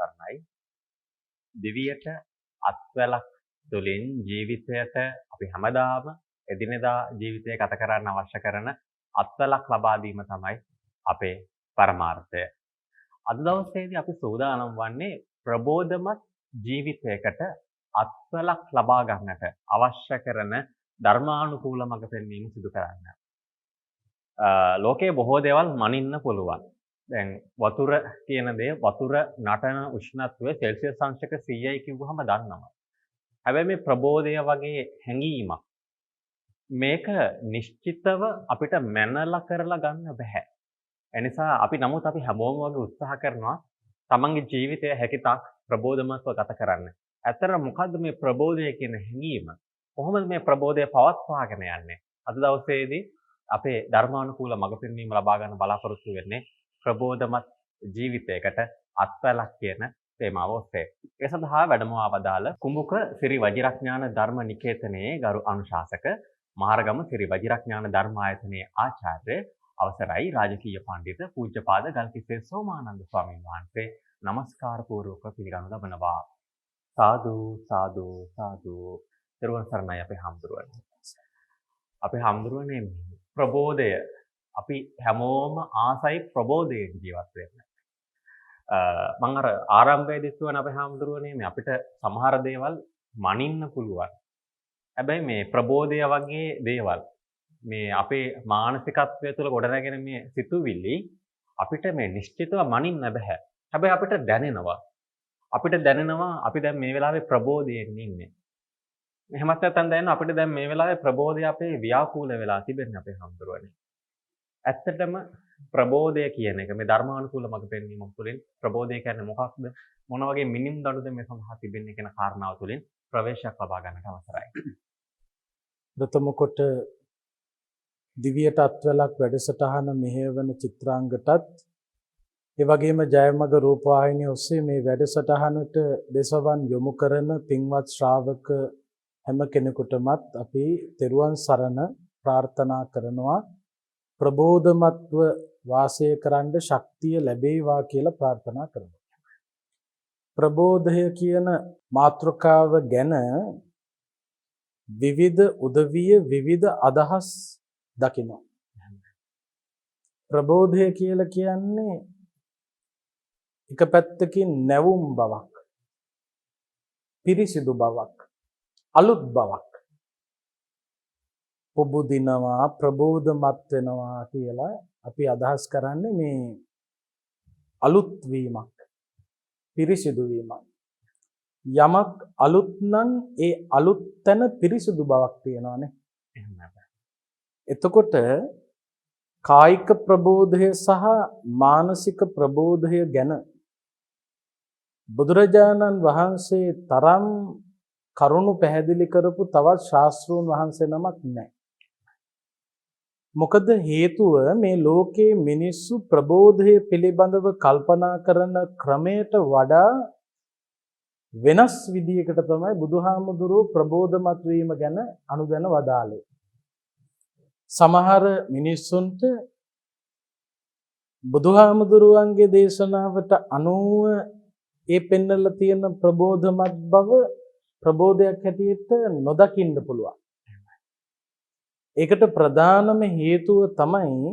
සරණයි. දිවියට අත්වැලක් තුළින් ජීවිතයට අපි හැමදාම එදිනෙදා ජීවිතය ගත කරන්න අවශ්‍ය කරන අත්වැලක් ලබා දීම තමයි අපේ පරමාර්ථය. අද දවසේදී අපි සූදානම් වන්නේ ප්‍රබෝධමත් ජීවිතයකට අත්වැලක් ලබා ගන්නට අවශ්‍ය කරන ධර්මානුකූල මඟ පෙන්වීම සිදු කරන්න. ලෝකයේ බොහෝ දේවල් මනින්න පුළුවන්. දැන් වතුර කියන දේ වතුර නටන උෂ්ණත්වය සෙල්සියස් අංශක 100යි කිව්වහම දන්නවා. හැබැයි මේ ප්‍රබෝධය වගේ හැඟීමක් මේක නිශ්චිතව අපිට මැනලා කරලා ගන්න බෑ. එනිසා අපි හැමෝම වගේ උත්සාහ කරනවා තමන්ගේ ජීවිතය හැකිතාක් ප්‍රබෝධමත්ව ගත කරන්න. ඇත්තට මොකද්ද මේ ප්‍රබෝධය කියන හැඟීම? කොහොමද මේ ප්‍රබෝධය පවත්වාගෙන යන්නේ? අද දවසේදී අපේ ධර්මානුකූල මඟ පෙන්වීම ලබා ගන්න බලාපොරොත්තු වෙන්නේ ප්‍රබෝධමත් ජීවිතයකට අත්වැලක් කියන තේමාව ඔස්සේ. ඒ සඳහා වැඩමවා වදාළ කුඹුක සිරි වජිරඥාන ධර්ම නිකේතනයේ ගරු අනුශාසක මහරගම සිරි වජිරඥාන ධර්මායතනයේ ආචාර්ය අවසරයි රාජකීය පඬිතු පූජ්‍යපාද ගල්කිස්සේ සෝමානන්ද ස්වාමීන් වහන්සේ নমස්කාර පූර්වක පිළිගනු ලබනවා. සාදු සාදු සාදු. ත්‍රිවංශ සරණයි අපේ හාමුදුරුවනේ. අපේ හාමුදුරුවනේ ප්‍රබෝධය අපි හැමෝම ආසයි ප්‍රබෝධයෙන් ජීවත් වෙන්න. මම අර ආරම්භයේදී කියවන අපේ හාමුදුරුවනේ මේ අපිට සමහර දේවල් මනින්න පුළුවන්. හැබැයි මේ ප්‍රබෝධය වගේ දේවල් මේ අපේ මානසිකත්වය තුළ ගොඩනැගෙන මේ සිතුවිලි අපිට මේ නිශ්චිතව මනින්න බෑ. හැබැයි අපිට දැනෙනවා. අපි දැන් මේ වෙලාවේ ප්‍රබෝධයෙන් ඉන්නේ. එහෙමත් නැත්නම් දැන් අපිට දැන් මේ වෙලාවේ ප්‍රබෝධය අපේ ව්‍යාකූල වෙලා තිබෙන්නේ අපේ හාමුදුරුවනේ. ඇත්තටම ප්‍රබෝධය කියන එක මේ ධර්මානුකූල මඟ පෙන්වීම තුළින් ප්‍රබෝධය කියන්නේ මොකක්ද? මොන වගේ මිනිම් දඬුද මේ සඳහා තිබෙන්නේ කියන කාරණාව තුළින් ප්‍රවේශයක් ලබා ගන්නට අවසරයි. ප්‍රථම කොට දිවියට අත්වැලක් වැඩසටහන මෙහෙයවන චිත්‍රාංගටත් ඒ වගේම ජයමග රූපවාහිනිය ඔස්සේ මේ වැඩසටහනට දෙසවන් යොමු කරන පින්වත් ශ්‍රාවක හැම කෙනෙකුටමත් අපි තෙරුවන් සරණ ප්‍රාර්ථනා කරනවා. ප්‍රබෝධමත්ව වාසය කරන්න ශක්තිය ලැබේවා කියලා ප්‍රාර්ථනා කරනවා. ප්‍රබෝධය කියන මාතෘකාව ගැන විවිධ උදවිය විවිධ අදහස් දකිනවා. ප්‍රබෝධය කියලා කියන්නේ එක පැත්තකින් නැවුම් බවක්, පිරිසිදු බවක්, අලුත් බවක්. පොබුදිනවා ප්‍රබෝධමත් වෙනවා කියලා අපි අදහස් කරන්නේ මේ අලුත් වීමක්, පිරිසිදු වීමක්. යමක් අලුත් නම් ඒ අලුත් තැන පිරිසිදු බවක් තියෙනවානේ. එතකොට කායික ප්‍රබෝධය සහ මානසික ප්‍රබෝධය ගැන බුදුරජාණන් වහන්සේ තරම් කරුණු පැහැදිලි කරපු තවත් ශාස්ත්‍රූන් වහන්සේ නමක් නැහැ. මොකද හේතුව මේ ලෝකයේ මිනිස්සු ප්‍රබෝධය පිළිබඳව කල්පනා කරන ක්‍රමයට වඩා වෙනස් විදියකට තමයි බුදුහාමුදුරුවෝ ප්‍රබෝධමත් වීම ගැන අනුදැන වදාළේ. සමහර මිනිස්සුන්ට බුදුහාමුදුරුවන්ගේ දේශනාවට අනුව ඒ පෙන්වලා තියෙන ප්‍රබෝධමත් බව ප්‍රබෝධයක් හැටියට නොදකින්න පුළුවන්. ඒකට ප්‍රධානම හේතුව තමයි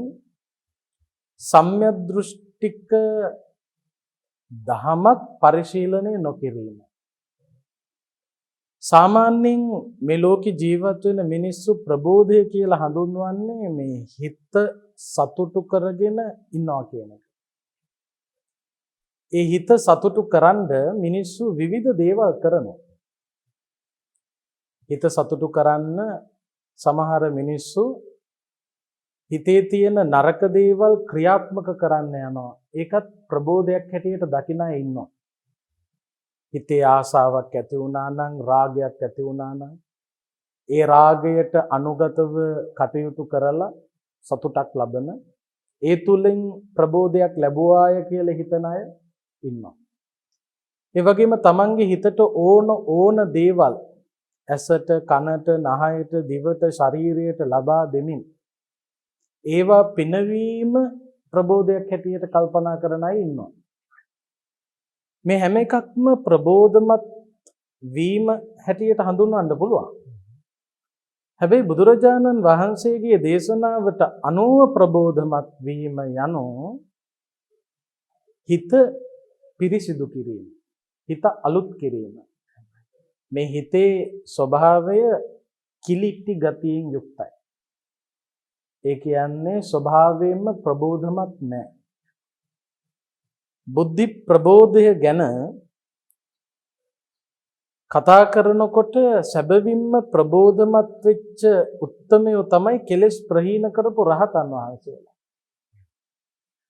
සම්‍යක් දෘෂ්ටික දහමක් පරිශීලනය නොකිරීම. සාමාන්‍යයෙන් මේ ලෝකේ ජීවත් වෙන මිනිස්සු ප්‍රබෝධය කියලා හඳුන්වන්නේ මේ හිත සතුටු කරගෙන ඉන්නවා කියන එක. ඒ හිත සතුටු කරන්ඩ මිනිස්සු විවිධ දේවල් කරනවා. හිත සතුටු කරන්න සමහර මිනිස්සු හිතේ තියෙන නරක දේවල් ක්‍රියාත්මක කරන්න යනවා. ඒකත් ප්‍රබෝධයක් හැටියට දකින අය ඉන්නවා. හිතේ ආසාවක් ඇති වුණා නම්, රාගයක් ඇති වුණා නම්, ඒ රාගයට අනුගතව කටයුතු කරලා සතුටක් ලබන, ඒ තුලින් ප්‍රබෝධයක් ලැබුවාය කියලා හිතන අය ඉන්නවා. ඒ වගේම තමන්ගේ හිතට ඕන දේවල් ඇසට, කනට, නහයට, දිවට, ශරීරයට ලබා දෙමින් ඒවා පිනවීම ප්‍රබෝධයක් හැටියට කල්පනා කරන අය ඉන්නවා. මේ හැම එකක්ම ප්‍රබෝධමත් වීම හැටියට හඳුන්වන්න පුළුවන්. හැබැයි බුදුරජාණන් වහන්සේගේ දේශනාවට අනුව ප්‍රබෝධමත් වීම යනු හිත පිරිසිදු කිරීම, හිත අලුත් කිරීම. මේ හිතේ ස්වභාවය කිලිටි ගතියෙන් යුක්තයි. ඒ කියන්නේ ස්වභාවයෙන්ම ප්‍රබෝධමත් නැහැ. බුද්ධි ප්‍රබෝධය ගැන කතා කරනකොට සැබවින්ම ප්‍රබෝධමත් වෙච්ච උත්තමයෝ තමයි කෙලෙස් ප්‍රහීන කරපු රහතන් වහන්සේලා.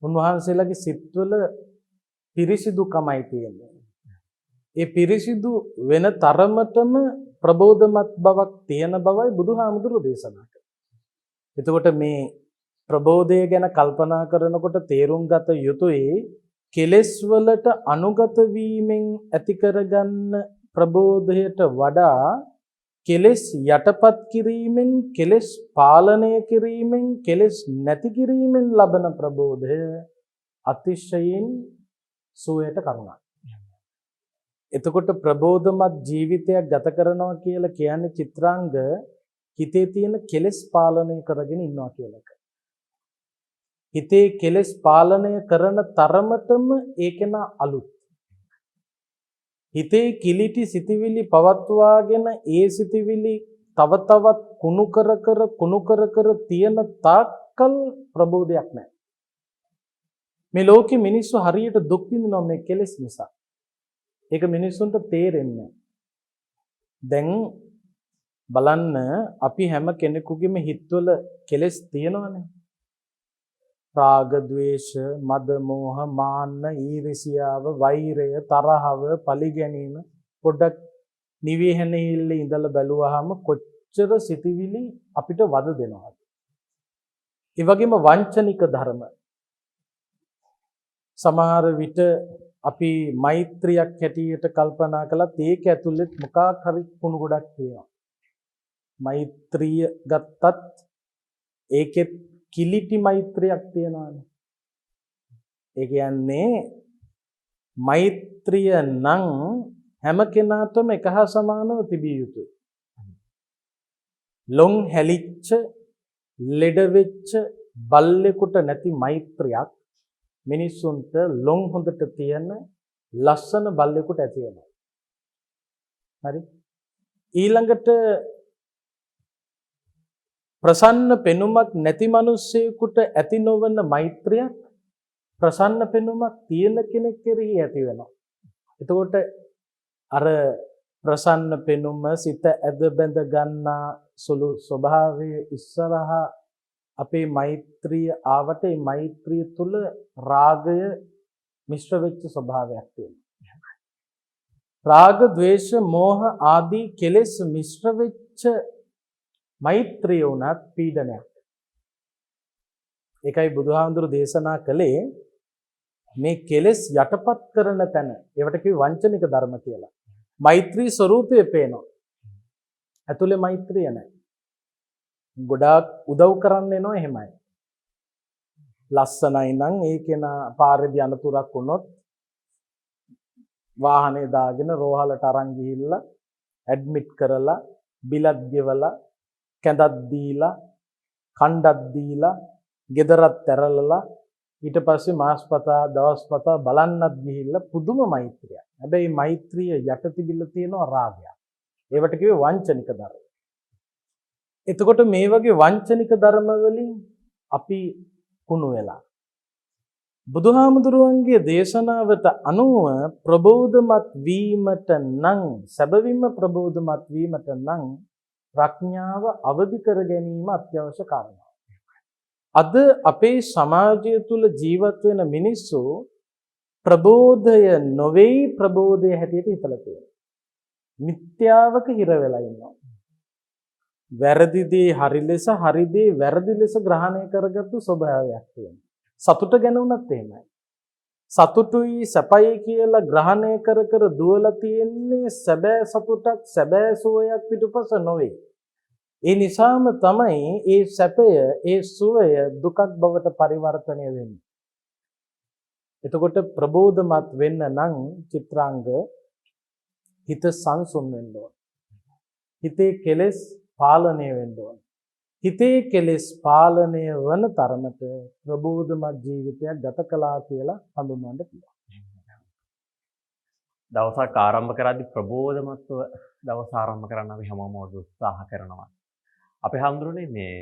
උන්වහන්සේලාගේ සිත්වල පිරිසිදුකමයි තියෙන්නේ. ඒ පිරිසිදු වෙන තරමටම ප්‍රබෝධමත් බවක් තියෙන බවයි බුදුහාමුදුරුවෝ දේශනා කළේ. එතකොට මේ ප්‍රබෝධය ගැන කල්පනා කරනකොට තේරුම් ගත යුතුයි කෙලෙස් වලට අනුගත වීමෙන් ඇති කරගන්න ප්‍රබෝධයට වඩා කෙලෙස් යටපත් කිරීමෙන්, කෙලෙස් පාලනය කිරීමෙන්, කෙලෙස් නැති කිරීමෙන් ලබන ප්‍රබෝධය අතිශයින් සුවයට කරුණා. එතකොට ප්‍රබෝධමත් ජීවිතයක් ගත කරනවා කියලා කියන්නේ චිත්‍රාංග හිතේ තියෙන කෙලෙස් පාලනය කරගෙන ඉන්නවා කියලා එක. හිතේ කෙලෙස් පාලනය කරන තරමටම ඒකේන අලුත්. හිතේ කිලිටි සිතිවිලි පවත්වාගෙන ඒ සිතිවිලි තව තවත් කුණු කර තියෙන තාක්කල් ප්‍රබෝධයක් නැහැ. මේ ලෝකෙ මිනිස්සු හරියට දුක් විඳිනවා මේ කෙලෙස් නිසා. ඒක මිනිස්සුන්ට තේරෙන්නේ නැහැ. දැන් බලන්න අපි හැම කෙනෙකුගේම හිතවල කෙලෙස් තියෙනවනේ. රාග, ద్వේෂ, මද, මෝහ, මාන්න, ඊර්ෂියාව, වෛරය, තරහව, පලිගැනීම පොඩ්ඩක් නිවිහෙනෙහිල්ල ඉඳලා බැලුවාම කොච්චර සිතිවිලි අපිට වද දෙනවද? ඒ වගේම වංචනික ධර්ම. සමහර විට අපි මෛත්‍රියක් හැටියට කල්පනා කළත් ඒක ඇතුළේ මොකක් හරි කුණු ගොඩක් තියෙනවා. මෛත්‍රිය ගත්තත් ඒකෙත් කිලිටි මෛත්‍රියක් තියෙනවානේ. ඒ කියන්නේ මෛත්‍රිය නම් හැම කෙනාටම එක හා සමානව තිබිය යුතුයි. ලොන් හැලිච්ච, ලෙඩ වෙච්ච බල්ලෙකුට නැති මෛත්‍රියක් මිනිස්සුන්ට ලොන් හොඳට තියෙන ලස්සන බල්ලෙකුට ඇති වෙනවා. හරි? ඊළඟට ප්‍රසන්න පෙනුමක් නැති මිනිස්සෙකුට ඇති නොවන මෛත්‍රියක් ප්‍රසන්න පෙනුමක් තියෙන කෙනෙක් කෙරෙහි ඇති වෙනවා. එතකොට අර ප්‍රසන්න පෙනුම සිත ඇද බැඳ ගන්නා සුළු ස්වභාවයේ ඉස්සරහා අපේ මෛත්‍රිය ආවට ඒ මෛත්‍රිය තුල රාගය මිශ්‍ර වෙච්ච ස්වභාවයක් තියෙනවා. රාග, ద్వේෂ, මෝහ ආදී කෙලෙස් මිශ්‍ර වෙච්ච මෛත්‍රිය උනත් පීඩනයක්. ඒකයි බුදුහාමුදුරු දේශනා කළේ මේ කෙලෙස් යටපත් කරන තැන. ඒවට කිව්වේ වංචනික ධර්ම කියලා. මෛත්‍රී ස්වરૂපය පේනවා. ඇතුලේ මෛත්‍රිය නැහැ. ගොඩාක් උදව් කරන්න එනවා එහෙමයි. ලස්සනයි නම් ඒකේන පාරේදී අනතුරක් වුණොත් වාහනේ දාගෙන රෝහලට අරන් ගිහිල්ලා ඇඩ්මිට් කරලා බිලත් ගෙවලා කැඳක් දීලා කණ්ඩක් දීලා ගෙදරත් ඇරලලා ඊට පස්සේ මාස්පතා දවස්පතා බලන්නත් ගිහිල්ලා පුදුම මෛත්‍රියක්. හැබැයි මෛත්‍රිය යට තිබිලා තියෙනවා රාගයක්. ඒවට කිව්වේ වංචනික ධර්ම. එතකොට මේ වගේ වංචනික ධර්ම වලින් අපි කුණු වෙලා බුදුහාමුදුරුවන්ගේ දේශනාවට අනුව ප්‍රබෝධමත් වීමට නම් සැබවින්ම ප්‍රබෝධමත් වීමට නම් ප්‍රඥාව අවදි කර ගැනීම අත්‍යවශ්‍ය කාරණා. අද අපේ සමාජය තුල ජීවත් වෙන මිනිස්සු ප්‍රබෝධය නොවේයි ප්‍රබෝධය හැටියට හිතලා තියෙනවා. මිත්‍යාවක හිර වෙලා ඉන්නවා. වැරදි දේ හරි ලෙස, හරි දේ වැරදි ලෙස ග්‍රහණය කරගත්තු ස්වභාවයක් තියෙනවා. සතුට ගැන උනත් එහෙමයි. සතුටුයි සැපයි කියලා ග්‍රහණය කර දුවලා තියෙන්නේ සැබෑ සතුටක්, සැබෑ සුවයක් පිටුපස නොවේ. ඒ නිසාම තමයි ඒ සැපය, ඒ සුවය දුකක් බවට පරිවර්තනය වෙන්නේ. එතකොට ප්‍රබෝධමත් වෙන්න නම් චිත්‍රාංග හිත සංසුන් වෙන්න ඕන. හිතේ කෙලෙස් පාලනය වෙන්න ඕන. හිතේ කෙලෙස් පාලනය වන තරමට ප්‍රබෝධමත් ජීවිතයක් ගත කළා කියලා හඳුන්වන්න පුළුවන්. දවසක් ආරම්භ කරද්දී ප්‍රබෝධමත්ව දවස ආරම්භ කරන්න අපි හැමෝම උත්සාහ කරනවා. අපේ හැඳුරුනේ මේ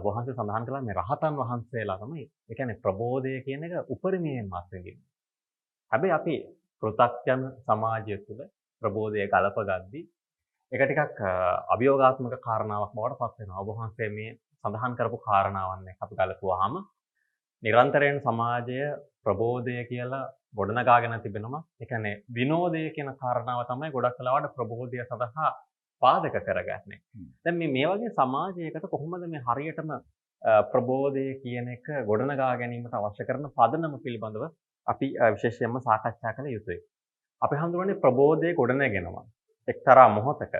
වහන්සේ සඳහන් කළා මේ රහතන් වහන්සේලා තමයි ඒ කියන්නේ ප්‍රබෝධය කියන එක උපරිමයෙන් මාත්‍රෙන්නේ. හැබැයි අපි පෘථග්ජන සමාජය තුළ ප්‍රබෝධය ගලප ගද්දී ඒක ටිකක් අභියෝගාත්මක කාරණාවක් බවට පත් වෙනවා. ඔබ වහන්සේ මේ සඳහන් කරපු කාරණාවන් එක්ක අපි ගලපුවාම නිරන්තරයෙන් සමාජය ප්‍රබෝධය කියලා ගොඩනගාගෙන තිබෙනවා. ඒ කියන්නේ විනෝදය කියන කාරණාව තමයි ගොඩක් වෙලාවට ප්‍රබෝධය සඳහා පාදක කරගන්නේ. දැන් මේ වගේ සමාජයකට කොහොමද මේ හරියටම ප්‍රබෝධය කියන එක ගොඩනගා ගැනීමට අවශ්‍ය කරන පදනම පිළිබඳව අපි විශේෂයෙන්ම සාකච්ඡා කළ යුතුයි. අපි හඳුනන්නේ ප්‍රබෝධය ගොඩනගෙනවා එක්තරා මොහොතක.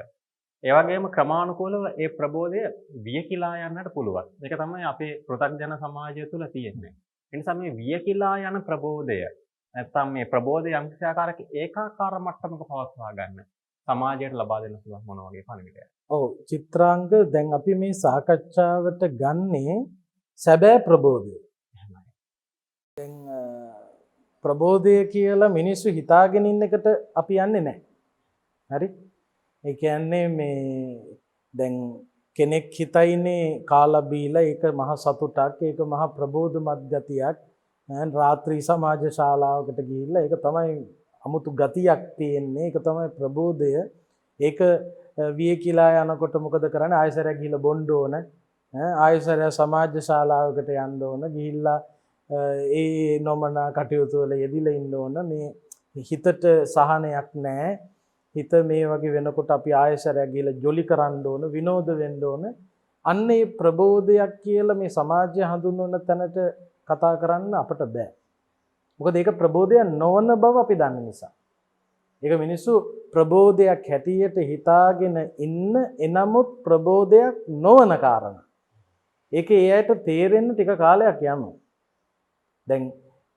ඒ වගේම ක්‍රමානුකූලව ඒ ප්‍රබෝධය වියකිලා යන්නට පුළුවන්. ඒක තමයි අපේ පෘථග්ජන සමාජය තුළ තියෙන්නේ. ඒ නිසා මේ වියකිලා යන ප්‍රබෝධය නැත්තම් මේ ප්‍රබෝධය යම්කිසි ආකාරයක ඒකාකාර මට්ටමක පවත්වා ගන්න සමාජයට ලබා දෙන්න පුළුවන් මොන වගේ පණිවිඩයක්? ඔව් චිත්‍රාංග දැන් අපි මේ සාකච්ඡාවට ගන්නේ සැබෑ ප්‍රබෝධය. දැන් ප්‍රබෝධය කියලා මිනිස්සු හිතාගෙන ඉන්න එකට අපි යන්නේ නැහැ. හරි? ඒ කියන්නේ මේ දැන් කෙනෙක් හිතයිනේ කාලා බීලා ඒක මහ සතුටක්, ඒක මහ ප්‍රබෝධමත් ගතියක්. රාත්‍රී සමාජ ශාලාවකට ගිහිල්ලා ඒක තමයි අමුතු ගතියක් තියෙන්නේ. ඒක තමයි ප්‍රබෝධය. ඒක වියකිලා යනකොට මොකද කරන්නේ? ආයසරයක් ගිහිල්ලා බොන්න ඕන. ආයසරයක් සමාජ ශාලාවකට යන්න ඕන. ගිහිල්ලා ඒ නොමනා කටයුතු වල යෙදිලා ඉන්න ඕන. මේ හිතට සහනයක් නැහැ. හිත මේ වගේ වෙනකොට අපි ආයසරයක් ගිහිල්ලා ජොලි කරන්න ඕන, විනෝද වෙන්න ඕන. අන්න ඒ ප්‍රබෝධයක් කියලා මේ සමාජය හඳුන්වන තැනට කතා කරන්න අපට බෑ. මොකද ඒක ප්‍රබෝධයක් නොවන බව අපි දන්න නිසා. ඒක මිනිස්සු ප්‍රබෝධයක් හැටියට හිතාගෙන ඉන්න එනමුත් ප්‍රබෝධයක් නොවන කාරණා. ඒක ඒ අයට තේරෙන්න ටික කාලයක් යනවා. දැන්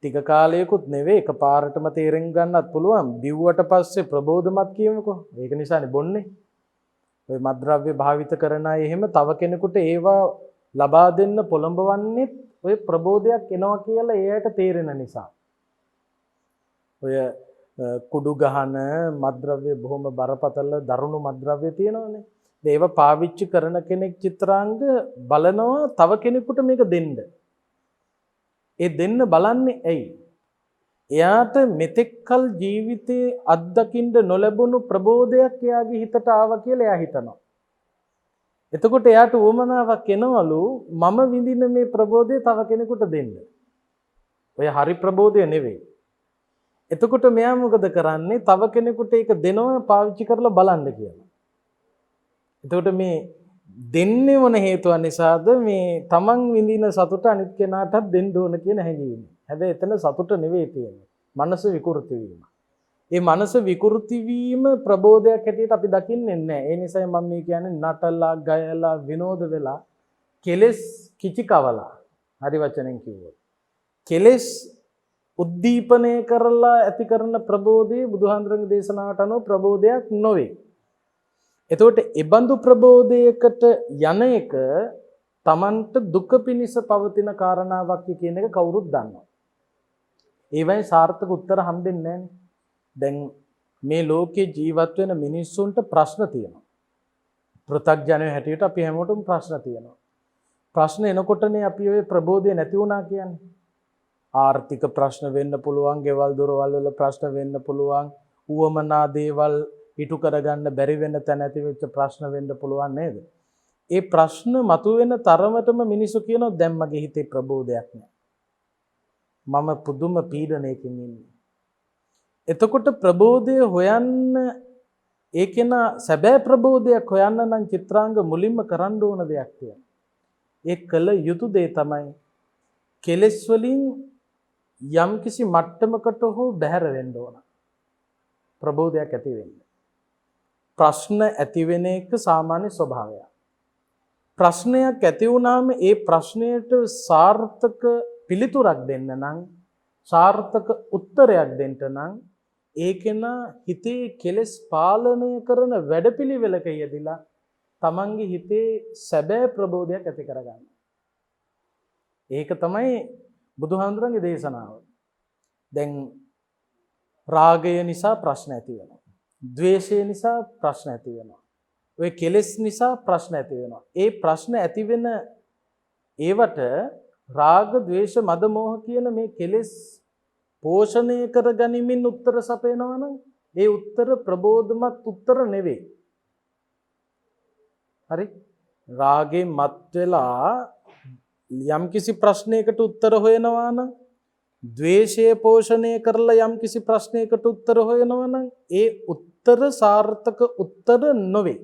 ටික කාලයකුත් නෙවෙයි එකපාරටම තේරෙන්න ගන්නත් පුළුවන්. බිව්වට පස්සේ ප්‍රබෝධමත් කියමුකෝ. ඒක නිසානේ බොන්නේ. ඔය මත්ද්‍රව්‍ය භාවිත කරන අය එහෙම තව කෙනෙකුට ඒවා ලබා දෙන්න පොළඹවන්නේ ඔය ප්‍රබෝධයක් එනවා කියලා ඒ අයට තේරෙන නිසා. ඔය කුඩු ගහන මත්ද්‍රව්‍ය බොහොම බරපතල දරුණු මත්ද්‍රව්‍ය තියෙනවානේ. ඒව පාවිච්චි කරන කෙනෙක් චිත්‍රාංග බලනවා තව කෙනෙකුට මේක දෙන්න. ඒ දෙන්න බලන්නේ ඇයි? එයාට මෙතෙක්කල් ජීවිතේ අත්දකින්න නොලැබුණු ප්‍රබෝධයක් එයාගේ හිතට ආවා කියලා එයා හිතනවා. එතකොට එයාට උවමනාවක් එනවලු මම විඳින මේ ප්‍රබෝධය තව කෙනෙකුට දෙන්න. ඔය හරි ප්‍රබෝධය නෙවෙයි. එතකොට මෙයා මොකද කරන්නේ? තව කෙනෙකුට ඒක දෙනවා පාවිච්චි කරලා බලන්න කියලා. එතකොට මේ දෙන්නේ මොන හේතුව නිසාද? මේ තමන් විඳින සතුට අනිත් කෙනාටත් දෙන්න ඕන කියන හැඟීම. හැබැයි එතන සතුට නෙවෙයි තියෙන්නේ. මනස විකෘති වීම. ඒ මනස විකෘති වීම ප්‍රබෝධයක් හැටියට අපි දකින්නේ නැහැ. ඒ නිසා මම මේ කියන්නේ නටලා, ගයලා, විනෝද වෙලා කෙලෙස් කිචිකවලා. හරි වචනෙන් කිව්වොත්. කෙලෙස් උද්දීපනය කරලා ඇති කරන ප්‍රබෝධය බුදුහාඳුරන්ගේ දේශනාවට අනුව ප්‍රබෝධයක් නොවේ. එතකොට ඒබඳු ප්‍රබෝධයකට යන එක Tamanට දුක පිනිස පවතින කාරණාවක් කියන එක කවුරුත් දන්නවා. ඒවයි සාර්ථක උත්තර හම්බෙන්නේ නැහැ. දැන් මේ ලෝකේ ජීවත් වෙන මිනිස්සුන්ට ප්‍රශ්න තියෙනවා. පෘථග්ජනයෝ හැටියට අපි හැමෝටම ප්‍රශ්න තියෙනවා. ප්‍රශ්න එනකොටනේ අපි ඔය ප්‍රබෝධය නැති වුණා කියන්නේ. ආර්ථික ප්‍රශ්න වෙන්න පුළුවන්, ගෙවල් දොරවල් වල ප්‍රශ්න වෙන්න පුළුවන්, උවමනා දේවල් ඉටු කරගන්න බැරි වෙන තැන ඇති වෙච්ච ප්‍රශ්න වෙන්න පුළුවන් නේද? ඒ ප්‍රශ්න මතුවෙන තරමටම මිනිස්සු කියනවා දැන් මගේ හිතේ ප්‍රබෝධයක් නැහැ. මම පුදුම පීඩනයකින් ඉන්නේ. එතකොට ප්‍රබෝධය හොයන්න ඒකේන සැබෑ ප්‍රබෝධයක් හොයන්න නම් චිත්‍රාංග මුලින්ම කරන්න ඕන දෙයක් තියෙනවා. ඒ කළ යුතු දේ තමයි කෙලෙස් වලින් යම්කිසි මට්ටමකට හෝ බැහැර වෙන්න ඕන. ප්‍රබෝධයක් ඇති වෙන්න. ප්‍රශ්න ඇති වෙන එක සාමාන්‍ය ස්වභාවයක්. ප්‍රශ්නයක් ඇති වුණාම ඒ ප්‍රශ්නයට සාර්ථක පිළිතුරක් දෙන්න නම් සාර්ථක උත්තරයක් දෙන්න නම් ඒ කෙනා හිතේ කෙලෙස් පාලනය කරන වැඩපිළිවෙලක යෙදিলা තමන්ගේ හිතේ සැබෑ ප්‍රබෝධයක් ඇති කරගන්න. ඒක තමයි බුදුහාමුදුරන්ගේ දේශනාව. දැන් රාගය නිසා ප්‍රශ්න ඇති වෙනවා. ද්වේෂය නිසා ප්‍රශ්න ඇති වෙනවා. ඔය කෙලෙස් නිසා ප්‍රශ්න ඇති වෙනවා. ඒ ප්‍රශ්න ඇති වෙන ඒවට රාග, ද්වේෂ, මද, මෝහ කියන මේ කෙලෙස් පෝෂණය කර ගනිමින් උත්තර සපයනවා නම් ඒ උත්තර ප්‍රබෝධමත් උත්තර නෙවෙයි. හරි? රාගේ මත් වෙලා යම්කිසි ප්‍රශ්නයකට උත්තර හොයනවා නම්, ද්වේෂය පෝෂණය කරලා යම්කිසි ප්‍රශ්නයකට උත්තර හොයනවා නම් ඒ උත්තර සාර්ථක උත්තර නොවේ.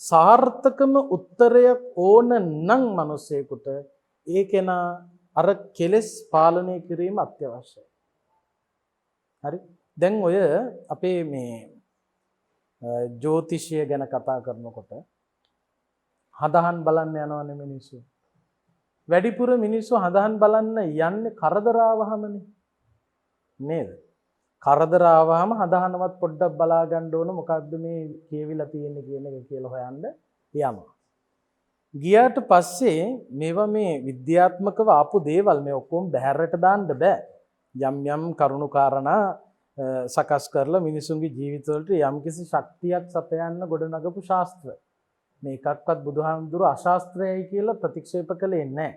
සාර්ථකම උත්තරයක් ඕන නම් මිනිසෙකුට ඒ කෙනා අර කෙලෙස් පාලනය කිරීම අත්‍යවශ්‍යයි. හරි? දැන් ඔය අපේ මේ ජ්‍යොතිෂය ගැන කතා කරනකොට හදහන් බලන්න යනවනේ මිනිස්සු. වැඩිපුර මිනිස්සු හදහන් බලන්න යන්නේ කරදර ආවහමනේ. නේද? කරදර ආවහම හදහනවත් පොඩ්ඩක් බලා ගන්න ඕන මොකද්ද මේ කියවිලා තියෙන්නේ කියන එක කියලා හොයන්න යනවා. ගියාට පස්සේ මේවා මේ විද්‍යාත්මකව ආපු දේවල් මේ ඔක්කොම බහැරට දාන්න බෑ. යම් යම් කරුණු කාරණා සකස් කරලා මිනිසුන්ගේ ජීවිතවලට යම්කිසි ශක්තියක් සපයන්න ගොඩනගපු ශාස්ත්‍ර. මේකක්වත් බුදුහාමුදුරු අශාස්ත්‍රයයි කියලා ප්‍රතික්ෂේප කළේ නැහැ.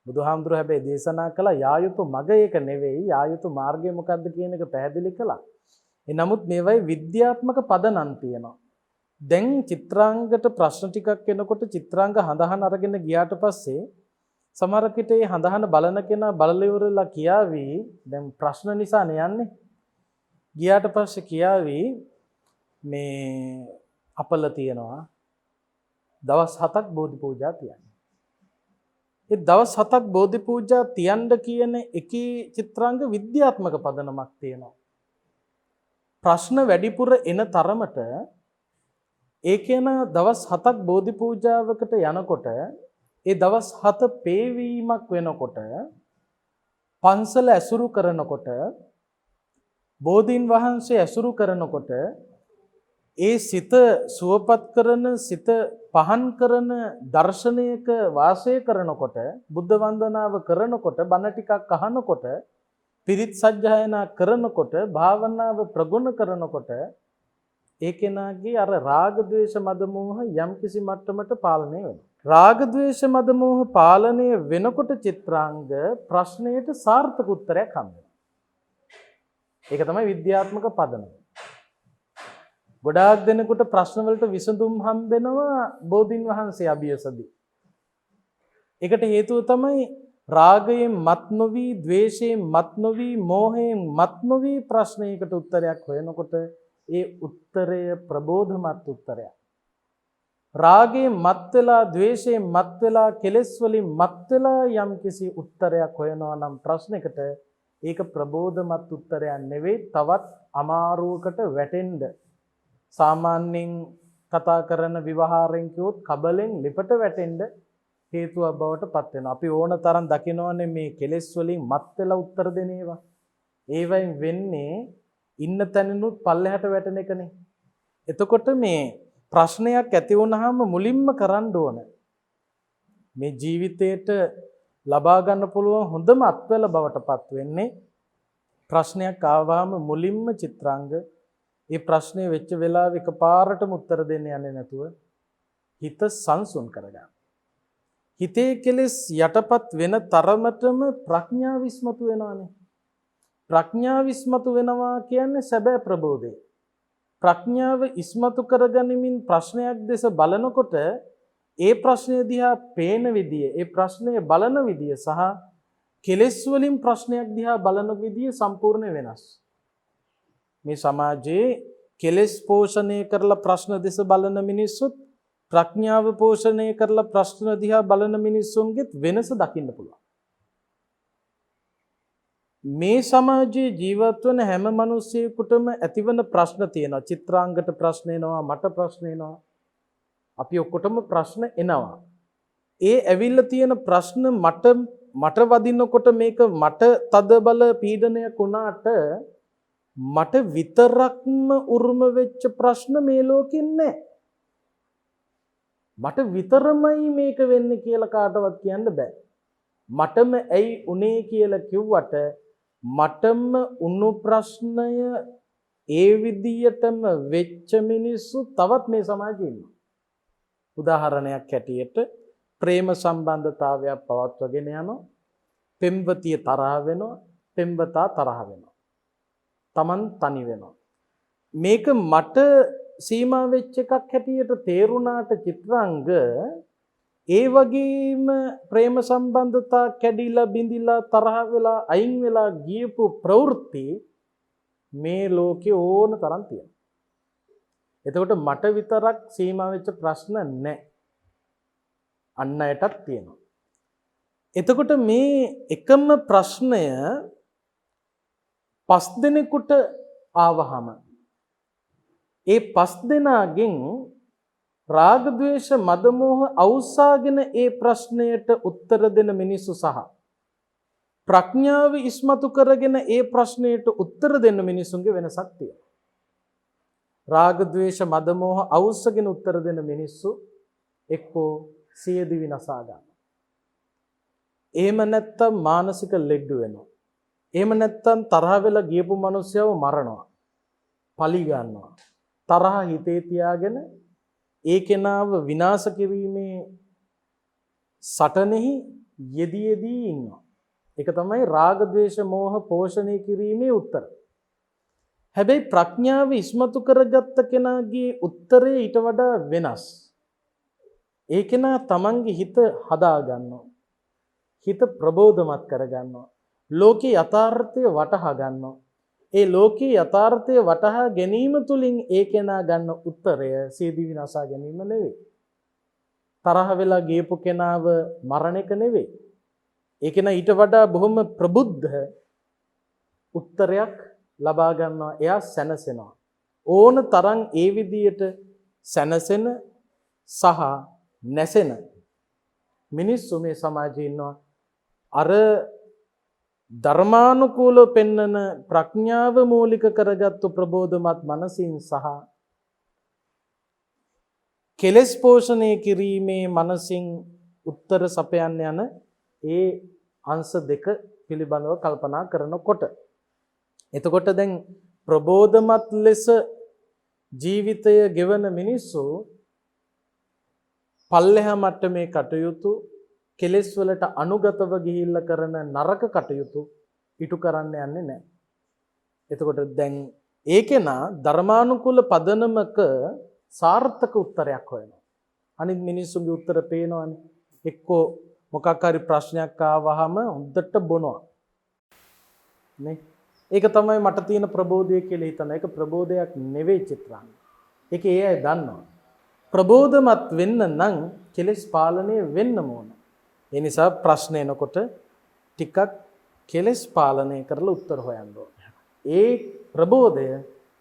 බුදුහාමුදුරු හැබැයි දේශනා කළා යා යුතු මඟ ඒක නෙවෙයි, යා යුතු මාර්ගය මොකද්ද කියන එක පැහැදිලි කළා. නමුත් මේවයි විද්‍යාත්මක පදනම් තියෙනවා. දැන් චිත්‍රාංගට ප්‍රශ්න ටිකක් එනකොට චිත්‍රාංග හඳහන් අරගෙන ගියාට පස්සේ සමහර කිට ඒ හඳහන බලන කෙනා බලලා ඉවරලා කියාවි දැන් ප්‍රශ්න නිසානේ යන්නේ. ගියාට පස්සේ කියාවි මේ අපල තියනවා දවස් 7ක් බෝධි පූජා තියන්න. ඒ දවස් 7ක් බෝධි පූජා තියන්න කියන එකේ චිත්‍රාංග විද්‍යාත්මක පදනමක් තියෙනවා. ප්‍රශ්න වැඩිපුර එන තරමට ඒකේන දවස් 7ක් බෝධි පූජාවකට යනකොට ඒ දවස් 7 පේවීමක් වෙනකොට පන්සල ඇසුරු කරනකොට බෝධීන් වහන්සේ ඇසුරු කරනකොට ඒ සිත සුවපත් කරන සිත පහන් කරන දර්ශනයක වාසය කරනකොට බුද්ධ වන්දනාව කරනකොට බණ ටිකක් අහනකොට පිරිත් සජ්ජායනා කරනකොට භාවනාව ප්‍රගුණ කරනකොට ඒ කෙනාගේ අර රාග ද්වේෂ මද මෝහ යම්කිසි මට්ටමකට පාලනය වෙනවා. රාග ද්වේෂ මද මෝහ පාලනය වෙනකොට චිත්‍රාංග ප්‍රශ්නයට සාර්ථක උත්තරයක් හම්බ වෙනවා. ඒක තමයි විද්‍යාත්මක පදනම. ගොඩාක් දෙනෙකුට ප්‍රශ්න වලට විසඳුම් හම්බ වෙනවා බෝධීන් වහන්සේ අභියසදී. ඒකට හේතුව තමයි රාගයෙන් මත් නොවි, ද්වේෂයෙන් මත් නොවි, මෝහයෙන් මත් නොවි ප්‍රශ්නයකට උත්තරයක් හොයනකොට ඒ උත්තරය ප්‍රබෝධමත් උත්තරයක්. රාගයෙන් මත් වෙලා, ද්වේෂයෙන් මත් වෙලා, කෙලෙස් වලින් මත් වෙලා යම්කිසි උත්තරයක් හොයනවා නම් ප්‍රශ්නයකට ඒක ප්‍රබෝධමත් උත්තරයක් නෙවෙයි, තවත් අමාරුවකට වැටෙන්න. සාමාන්‍යයෙන් කතා කරන විවහාරයෙන් කිව්වොත් කබලෙන් ලිපට වැටෙන්න හේතුවක් බවට පත් වෙනවා. අපි ඕන තරම් දකිනවනේ මේ කෙලෙස් වලින් මත් වෙලා උත්තර දෙන ඒවා. ඒවෙන් වෙන්නේ ඉන්න තැනිනුත් පල්ලෙහාට වැටෙන එකනේ. එතකොට මේ ප්‍රශ්නයක් ඇති වුනහම මුලින්ම කරන්න ඕන මේ ජීවිතේට ලබා ගන්න පුළුවන් හොඳම අත්වල බවට පත් වෙන්නේ ප්‍රශ්නයක් ආවම මුලින්ම චිත්‍රාංග ඒ ප්‍රශ්නේ වෙච්ච වෙලාවෙ එකපාරටම උත්තර දෙන්න යන්නේ නැතුව හිත සංසුන් කරගන්න. හිතේ කෙලෙස් යටපත් වෙන තරමටම ප්‍රඥාව ඉස්මතු වෙනවානේ. ප්‍රඥාව ඉස්මතු වෙනවා කියන්නේ සැබෑ ප්‍රබෝධය. ප්‍රඥාව ඉස්මතු කරගනිමින් ප්‍රශ්නයක් දෙස බලනකොට ඒ ප්‍රශ්නය දිහා පේන විදිය, ඒ ප්‍රශ්නය බලන විදිය සහ කෙලෙස් වලින් ප්‍රශ්නයක් දිහා බලන විදිය සම්පූර්ණ වෙනස්. මේ සමාජයේ කෙලෙස් පෝෂණය කරලා ප්‍රශ්න දෙස බලන මිනිස්සුත් ප්‍රඥාව පෝෂණය කරලා ප්‍රශ්න දිහා බලන මිනිස්සුන්ගෙත් වෙනස දකින්න පුළුවන්. මේ සමාජයේ ජීවත් වෙන හැම මිනිස්සෙකුටම ඇතිවන ප්‍රශ්න තියෙනවා. චිත්‍රාංගට ප්‍රශ්න එනවා, මට ප්‍රශ්න එනවා. අපි ඔක්කොටම ප්‍රශ්න එනවා. ඒ ඇවිල්ලා තියෙන ප්‍රශ්න මට මට වදිනකොට මේක මට තද බල පීඩනයක් වුණාට මට විතරක්ම උරුම වෙච්ච ප්‍රශ්න මේ ලෝකෙන් නැහැ. මට විතරමයි මේක වෙන්නේ කියලා කාටවත් කියන්න බෑ. මටම ඇයි උනේ කියලා කිව්වට මටම උණු ප්‍රශ්නය ඒ විදියටම වෙච්ච මිනිස්සු තවත් මේ සමාජයේ ඉන්නවා. උදාහරණයක් හැටියට ප්‍රේම සම්බන්ධතාවයක් පවත්වගෙන යනවා. පෙම්වතිය තරහ වෙනවා, පෙම්වතා තරහ වෙනවා. Taman තනි වෙනවා. මේක මට සීමා වෙච්ච එකක් හැටියට තේරුණාට චිත්‍රාංග ඒ වගේම ප්‍රේම සම්බන්ධතා කැඩිලා බිඳිලා තරහ වෙලා අයින් වෙලා ගියපු ප්‍රවෘත්ති මේ ලෝකේ ඕන තරම් තියෙනවා. එතකොට මට විතරක් සීමා වෙච්ච ප්‍රශ්න නැහැ. අන්න අයටත් තියෙනවා. එතකොට මේ එකම ප්‍රශ්නය 5 දෙනෙකුට ආවහම ඒ 5 දෙනාගෙන් රාග ద్వේෂ මද මෝහ අවසාගෙන ඒ ප්‍රශ්නයට උත්තර දෙන මිනිස්සු සහ ප්‍රඥාව ඉස්මතු කරගෙන ඒ ප්‍රශ්නයට උත්තර දෙන මිනිසුන්ගේ වෙනසක් තියෙනවා. රාග ద్వේෂ මද මෝහ අවසගෙන උත්තර දෙන මිනිස්සු එක්කෝ සියදිවි නසා ගන්නවා. එහෙම නැත්තම් මානසික ලෙඩ වෙනවා. එහෙම නැත්තම් තරහ වෙලා ගියපු මිනිස්සයව මරනවා. පලි ගන්නවා. තරහ හිතේ තියාගෙන ඒ කෙනාව විනාශ කිරීමේ සටනෙහි යෙදී ඉන්නවා. ඒක තමයි රාග ద్వේෂ මෝහ පෝෂණය කිරීමේ උත්තර. හැබැයි ප්‍රඥාව ඉස්මතු කරගත්ත කෙනාගේ උත්තරේ ඊට වඩා වෙනස්. ඒ කෙනා තමන්ගේ හිත හදා ගන්නවා. හිත ප්‍රබෝධමත් කර ගන්නවා. ලෝකේ යථාර්ථය වටහා ගන්නවා. ඒ ලෝකේ යථාර්ථය වටහා ගැනීම තුලින් ඒ කෙනා ගන්න උත්තරය සියදිවි විනාශා ගැනීම නෙවෙයි. තරහ වෙලා ගියපු කෙනාව මරණ එක නෙවෙයි. ඒ කෙනා ඊට වඩා බොහොම ප්‍රබුද්ධ උත්තරයක් ලබා ගන්නවා. එයා සැනසෙනවා. ඕන තරම් ඒ විදියට සැනසෙන සහ නැසෙන මිනිස්සු මේ සමාජයේ ඉන්නවා. අර ධර්මානුකූලව පෙන්නන ප්‍රඥාව මූලික කරගත්තු ප්‍රබෝධමත් මනසින් සහ කෙලෙස් පෝෂණය කිරීමේ මනසින් උත්තර සපයන්න යන ඒ අංශ දෙක පිළිබඳව කල්පනා කරනකොට එතකොට දැන් ප්‍රබෝධමත් ලෙස ජීවිතය ගෙවන මිනිස්සු පල්ලෙහා මට්ටමේ කටයුතු කෙලෙස් වලට අනුගතව ගිහිල්ලා කරන නරක කටයුතු ඉටු කරන්න යන්නේ නැහැ. එතකොට දැන් ඒකේනා ධර්මානුකූල පදනමක සාර්ථක උත්තරයක් හොයනවා. අනිත් මිනිස්සුගේ උත්තර පේනවනේ. එක්කෝ මොකක් හරි ප්‍රශ්නයක් ආවහම හොඳට බොනවා. නේ? ඒක තමයි මට තියෙන ප්‍රබෝධය කියලා හිතන. ඒක ප්‍රබෝධයක් නෙවෙයි චිත්‍රාංග. ඒක ඒ අය දන්නවා. ප්‍රබෝධමත් වෙන්න නම් කෙලෙස් පාලනය වෙන්න ඕන. ඒ නිසා ප්‍රශ්න එනකොට ටිකක් කෙලෙස් පාලනය කරලා උත්තර හොයන්න ඕන. ඒ ප්‍රබෝධය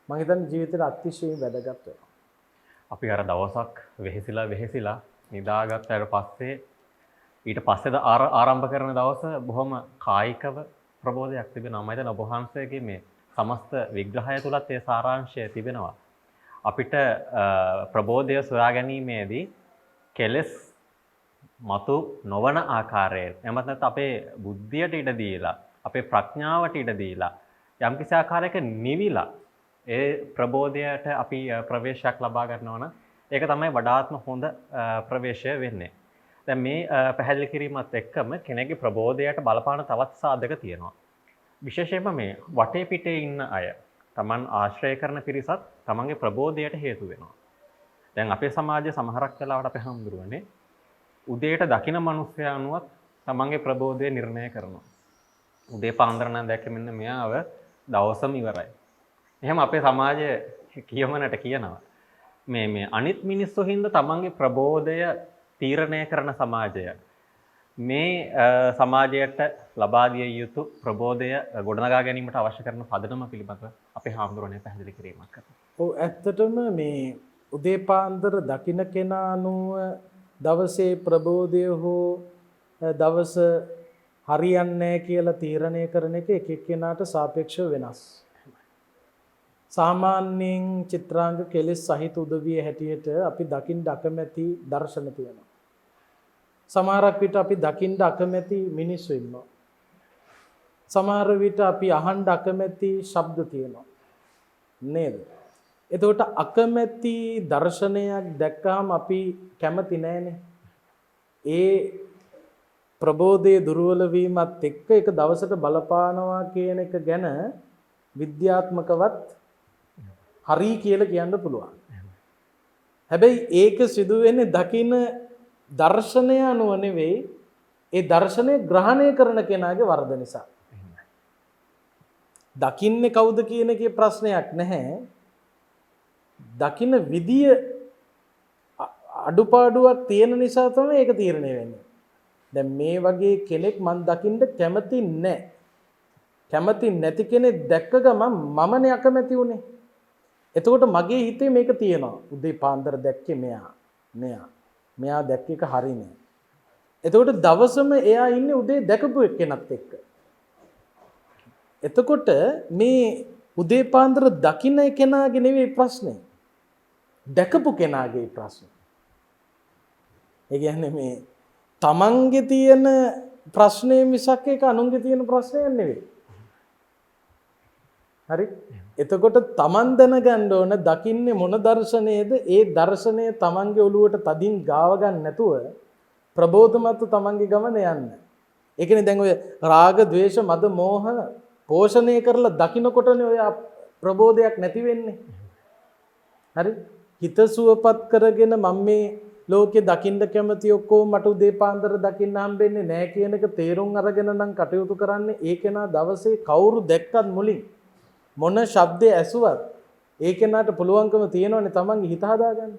මම හිතන්නේ ජීවිතේට අතිශයින් වැදගත් වෙනවා. අපි අර දවසක් වෙහෙසිලා නිදාගත්තාට පස්සේ ඊට පස්සේද ආරම්භ කරන දවස බොහොම කායිකව ප්‍රබෝධයක් තිබෙනවා. මම හිතන ඔබ වහන්සේගේ මේ සමස්ත විග්‍රහය තුලත් ඒ සාරාංශය තිබෙනවා. අපිට ප්‍රබෝධය සොයා ගැනීමේදී කෙලෙස් මතු නොවන ආකාරයෙන් එමත් නැත්නම් අපේ බුද්ධියට ඉඩ දීලා අපේ ප්‍රඥාවට ඉඩ දීලා යම්කිසි ආකාරයක නිවිලා ඒ ප්‍රබෝධයට අපි ප්‍රවේශයක් ලබා ගන්නවා නම් ඒක තමයි වඩාත්ම හොඳ ප්‍රවේශය වෙන්නේ. දැන් මේ පැහැදිලි කිරීමත් එක්කම කෙනෙක්ගේ ප්‍රබෝධයට බලපාන තවත් සාධක තියෙනවා. විශේෂයෙන්ම මේ වටේ පිටේ ඉන්න අය Taman ආශ්‍රය කරන පිරිසත් Tamanගේ ප්‍රබෝධයට හේතු වෙනවා. දැන් අපේ සමාජයේ සමහරක් වෙලාවට අපේ හඳුරුවනේ උදේට දකින මිනිස්සයා අනුවත් Tamanගේ ප්‍රබෝධය නිර්ණය කරනවා. උදේ පාන්දර නම් දැක්ක මෙන්න මෙයාව දවසම ඉවරයි. එහෙම අපේ සමාජයේ කියමනට කියනවා. මේ අනිත් මිනිස්සු හින්දා Tamanගේ ප්‍රබෝධය තීරණය කරන සමාජය මේ සමාජයට ලබා දිය යුතු ප්‍රබෝධය ගොඩනගා ගැනීමට අවශ්‍ය කරන පදනම පිළිබඳව අපේ හාමුදුරනේ පැහැදිලි කිරීමක් කරනවා. ඔව් ඇත්තටම මේ උදේ පාන්දර දකින්න කෙනා අනුව දවසේ ප්‍රබෝධය හෝ දවස හරියන්නේ නැහැ කියලා තීරණය කරන එක එක එක්කෙනාට සාපේක්ෂව වෙනස්. සාමාන්‍යයෙන් චිත්‍රාංග කෙලෙස් සහිත උදවිය හැටියට අපි දකින්න අකමැති දර්ශන තියෙනවා. සමහරක් විට අපි දකින්න අකමැති මිනිස්සු ඉන්නවා. සමහර විට අපි අහන්න අකමැති ශබ්ද තියෙනවා. නේද? එතකොට අකමැති දර්ශනයක් දැක්කම අපි කැමති නෑනේ. ඒ ප්‍රබෝධයේ දුර්වල වීමත් එක්ක එක දවසට බලපානවා කියන එක ගැන විද්‍යාත්මකවත් හරි කියලා කියන්න පුළුවන්. හැබැයි ඒක සිදු වෙන්නේ දකින්න දර්ශනය අනුව නෙවෙයි, ඒ දර්ශනය ග්‍රහණය කරන කෙනාගේ වරද නිසා. දකින්නේ කවුද කියන එකේ ප්‍රශ්නයක් නැහැ. දකින්න විදිය අඩුපාඩුවක් තියෙන නිසා තමයි ඒක තීරණය වෙන්නේ. දැන් මේ වගේ කෙනෙක් මන් දකින්න කැමති නැහැ. කැමති නැති කෙනෙක් දැක්ක ගමන් මමනේ අකමැති උනේ. එතකොට මගේ හිතේ මේක තියෙනවා. උදේ පාන්දර දැක්කේ මෙයා දැක්ක එක හරි නෑ. එතකොට දවසම එයා ඉන්නේ උදේ දැකපු එක්කෙනත් එක්ක. එතකොට මේ උදේ පාන්දර දකින්න කෙනාගේ නෙවෙයි ප්‍රශ්නේ. දැකපු කෙනාගේ ප්‍රශ්නේ. ඒ කියන්නේ මේ තමන්ගේ තියෙන ප්‍රශ්නේ මිසක් ඒක අනුන්ගේ තියෙන ප්‍රශ්නයක් නෙවෙයි. හරි? එතකොට තමන් දැනගන්න ඕන දකින්නේ මොන දර්ශනයේද, ඒ දර්ශනය තමන්ගේ ඔළුවට තදින් ගාව ගන්න නැතුව ප්‍රබෝධමත් තමන්ගේ ගමන යන්න. ඒ කියන්නේ දැන් ඔය රාග, ద్వේෂ, මද, මෝහ පෝෂණය කරලා දකින්නකොටනේ ඔය ප්‍රබෝධයක් නැති වෙන්නේ. හරි? හිත සුවපත් කරගෙන මම මේ ලෝකේ දකින්න කැමති ඔක්කොම මට උදේ පාන්දර දකින්න හම්බෙන්නේ නැහැ කියන එක තේරුම් අරගෙන නම් කටයුතු කරන්නේ. ඒ කෙනා දවසේ කවුරු දැක්කත් මුලින් මොන ශබ්දේ ඇසුවත් ඒ කෙනාට පුළුවන්කම තියෙනවනේ තමන්ගේ හිත හදාගන්න.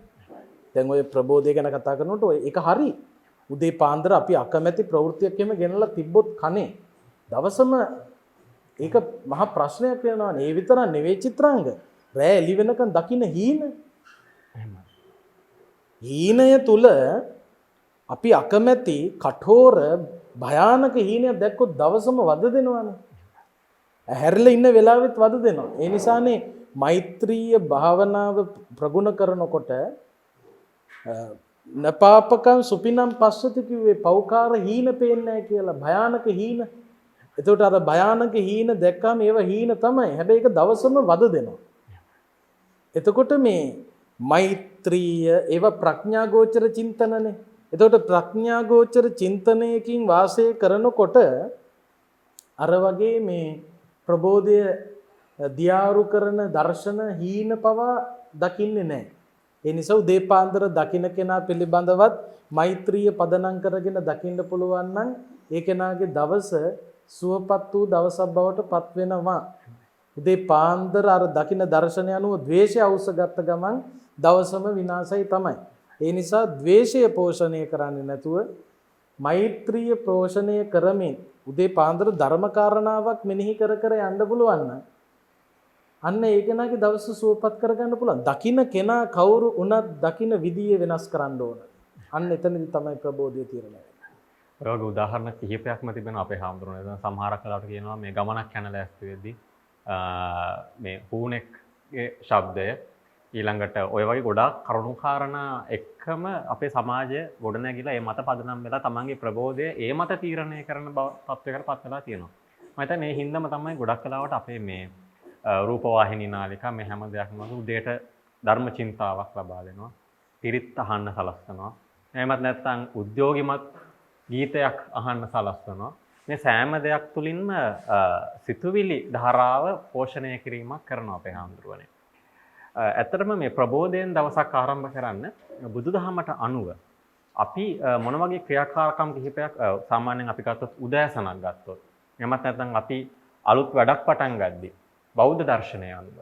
දැන් ඔය ප්‍රබෝධය ගැන කතා කරනකොට ඒක හරි. උදේ පාන්දර අපි අකමැති ප්‍රවෘත්තියක් එහෙම ගෙනලා තිබ්බොත් කනේ දවසම ඒක මහා ප්‍රශ්නයක් වෙනවානේ. ඒ විතරක් නෙවෙයි චිත්‍රාංග. රෑ එළි වෙනකන් දකින්න හීනය තුල අපි අකමැති කঠোর භයානක හීනයක් දැක්කොත් දවසම වද දෙනවානේ. හැරිලා ඉන්න වෙලාවෙත් වද දෙනවා. ඒ නිසානේ මෛත්‍රීය භාවනාව ප්‍රගුණ කරනකොට නපාපකම් සුපිනම් පස්සති කිව්වේ පෞකාර හීන පේන්නේ නැහැ කියලා. භයානක හීන. එතකොට අර භයානක හීන දැක්කම ඒව හීන තමයි. හැබැයි ඒක දවසම වද දෙනවා. එතකොට මේ මෛත්‍රීය ඒව ප්‍රඥා ගෝචර චින්තනනේ. එතකොට ප්‍රඥා ගෝචර චින්තනයකින් වාසය කරනකොට අර වගේ මේ ප්‍රබෝධය දියාරු කරන දර්ශන හීන පවා දකින්නේ නැහැ. ඒ නිසා උදේ පාන්දර දකින්න කෙනා පිළිබඳවත් මෛත්‍රීය පදනම් කරගෙන දකින්න පුළුවන් නම් ඒ කෙනාගේ දවස සුවපත් වූ දවසක් බවට පත් වෙනවා. උදේ පාන්දර අර දකින්න දර්ශනය අනුව ද්වේෂය අවශ්‍යගත ගමන් දවසම විනාශයි තමයි. ඒ නිසා ද්වේෂය පෝෂණය කරන්නේ නැතුව මෛත්‍රීය පෝෂණය කරමින් උදේ පාන්දර ධර්ම කාරණාවක් මෙනෙහි කර කර යන්න පුළුවන් නම් අන්න ඒ කෙනාගේ දවස සුවපත් කරගන්න පුළුවන්. දකින්න කෙනා කවුරු වුණත් දකින්න විදිය වෙනස් කරන්න ඕන. අන්න එතනදි තමයි ප්‍රබෝධය තීරණය වෙන්නේ. ඔය වගේ උදාහරණ කිහිපයක්ම තිබෙනවා අපේ හාමුදුරුවෝ. දැන් සමහරක් වෙලාවට කියනවා මේ ගමනක් යන ලෑස්ති වෙද්දී මේ හූනෙක්ගේ ශබ්දය ඊළඟට ඔය වගේ ගොඩාක් කරුණු කාරණා එක්කම අපේ සමාජය ගොඩනැගිලා ඒ මත පදනම් වෙලා තමන්ගේ ප්‍රබෝධය ඒ මත තීරණය කරන තත්ත්වයකට පත් වෙලා තියෙනවා. මම හිතන්නේ මේ හින්දාම තමයි ගොඩක් වෙලාවට අපේ මේ රූපවාහිනී නාලිකා මේ හැම දෙයක්ම උදේට ධර්ම චින්තාවක් ලබා දෙනවා. පිරිත් අහන්න සලස්වනවා. එහෙමත් නැත්නම් උද්‍යෝගිමත් ගීතයක් අහන්න සලස්වනවා. මේ සෑම දෙයක් තුලින්ම සිතුවිලි ධාරාව පෝෂණය කිරීමක් කරනවා අපේ හාමුදුරුවනේ. ඇත්තටම මේ ප්‍රබෝධයෙන් දවසක් ආරම්භ කරන්න බුදුදහමට අනුව අපි මොන වගේ ක්‍රියාකාරකම් කිහිපයක් සාමාන්‍යයෙන් අපි ගත්තොත් උදෑසනක් ගත්තොත් එහෙමත් නැත්නම් අපි අලුත් වැඩක් පටන් ගද්දී බෞද්ධ දර්ශනය අනුව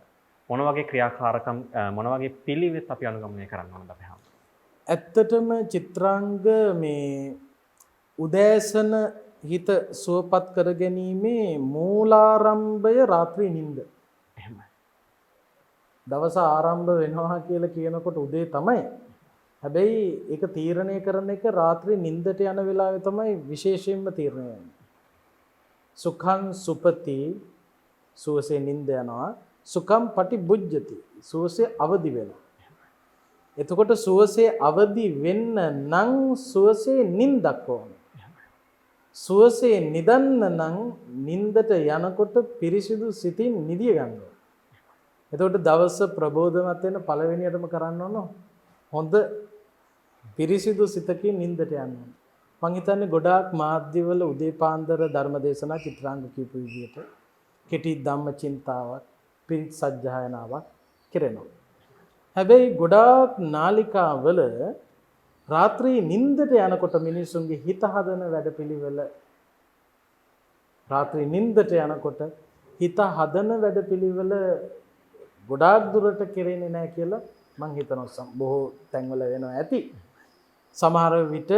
මොන වගේ ක්‍රියාකාරකම් මොන වගේ පිළිවෙත් අපි අනුගමනය කරන්න ඕනද අපේ හාමුදුරුවෝ? ඇත්තටම චිත්‍රාංග මේ උදෑසන හිත සුවපත් කර ගැනීමේ මූලාරම්භය රාත්‍රී නිින්ද. එහෙමයි. දවස ආරම්භ වෙනවා කියලා කියනකොට උදේ තමයි. හැබැයි ඒක තීරණය කරන එක රාත්‍රී නිින්දට යන වෙලාවේ තමයි විශේෂයෙන්ම තීරණය වෙන්නේ. සුඛං සුපති සුවසේ නිින්ද යනවා. සුඛම් පටිභුජ්ජති සුවසේ අවදි වෙනවා. එතකොට සුවසේ අවදි වෙන්න නම් සුවසේ නිින්දක් ඕන. සුවසේ නිදන්න නම් නිින්දට යනකොට පිරිසිදු සිතින් නිදිය ගන්න ඕන. එතකොට දවස ප්‍රබෝධමත් වෙන පළවෙනියටම කරන්න ඕන හොඳ පිරිසිදු සිතකින් නිින්දට යන්න ඕන. මං හිතන්නේ ගොඩාක් මාධ්‍යවල උදේ පාන්දර ධර්ම දේශනා චිත්‍රාංග කියපු විදිහට කෙටි ධම්ම චින්තාවක් පිරිත් සජ්ජායනාවක් කරනවා. හැබැයි ගොඩාක් නාලිකාවල රාත්‍රී නිින්දට යනකොට මිනිසුන්ගේ හිත හදන වැඩපිළිවෙල රාත්‍රී නිින්දට යනකොට හිත හදන වැඩපිළිවෙල ගොඩාක් දුරට කෙරෙන්නේ නැහැ කියලා මං හිතනවා. බොහෝ තැන්වල වෙනවා ඇති. සමහර විට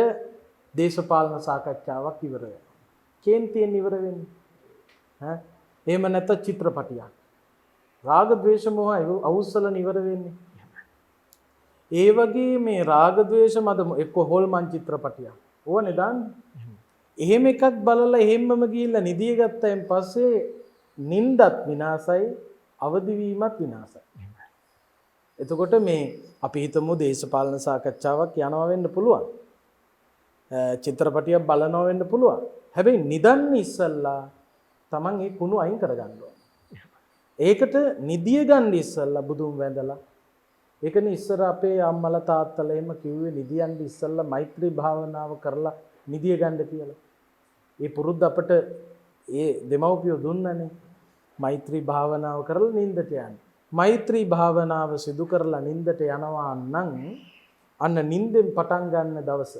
දේශපාලන සාකච්ඡාවක් ඉවර වෙනවා. කේන්තියෙන් ඉවර වෙන්නේ. එහෙම නැත්නම් චිත්‍රපටියක්. රාග ද්වේෂ මොහ අවුස්සලන ඉවර වෙන්නේ. ඒ වගේ මේ රාග ද්වේෂ මද එක්ක හොල්මන් චිත්‍රපටියක්. ඕනේ දාන්නේ. එහෙම එකක් බලලා එහෙම්මම ගිහිල්ලා නිදිය ගත්තයින් පස්සේ නිින්දත් විනාසයි, අවදි වීමත් විනාසයි. එතකොට මේ අපි හිතමු දේශපාලන සාකච්ඡාවක් යනවා වෙන්න පුළුවන්. චිත්‍රපටියක් බලනවා වෙන්න පුළුවන්. හැබැයි නිදන්න ඉස්සල්ලා Taman ඒ කුණු අයින් කරගන්න ඕනේ. ඒකට නිදිය ගන්න ඉස්සල්ලා බුදුන් වැඳලා ඒකනේ ඉස්සර අපේ අම්මලා තාත්තලා එහෙම කිව්වේ නිදියන් ඉස්සල්ලා මෛත්‍රී භාවනාව කරලා නිදිය ගන්න කියලා. ඒ පුරුද්ද අපට ඒ දෙමව්පියෝ දුන්නනේ. මෛත්‍රී භාවනාව කරලා නිින්දට යන්න. මෛත්‍රී භාවනාව සිදු කරලා නිින්දට යනවා නම් අන්න නිින්දෙන් පටන් ගන්න දවස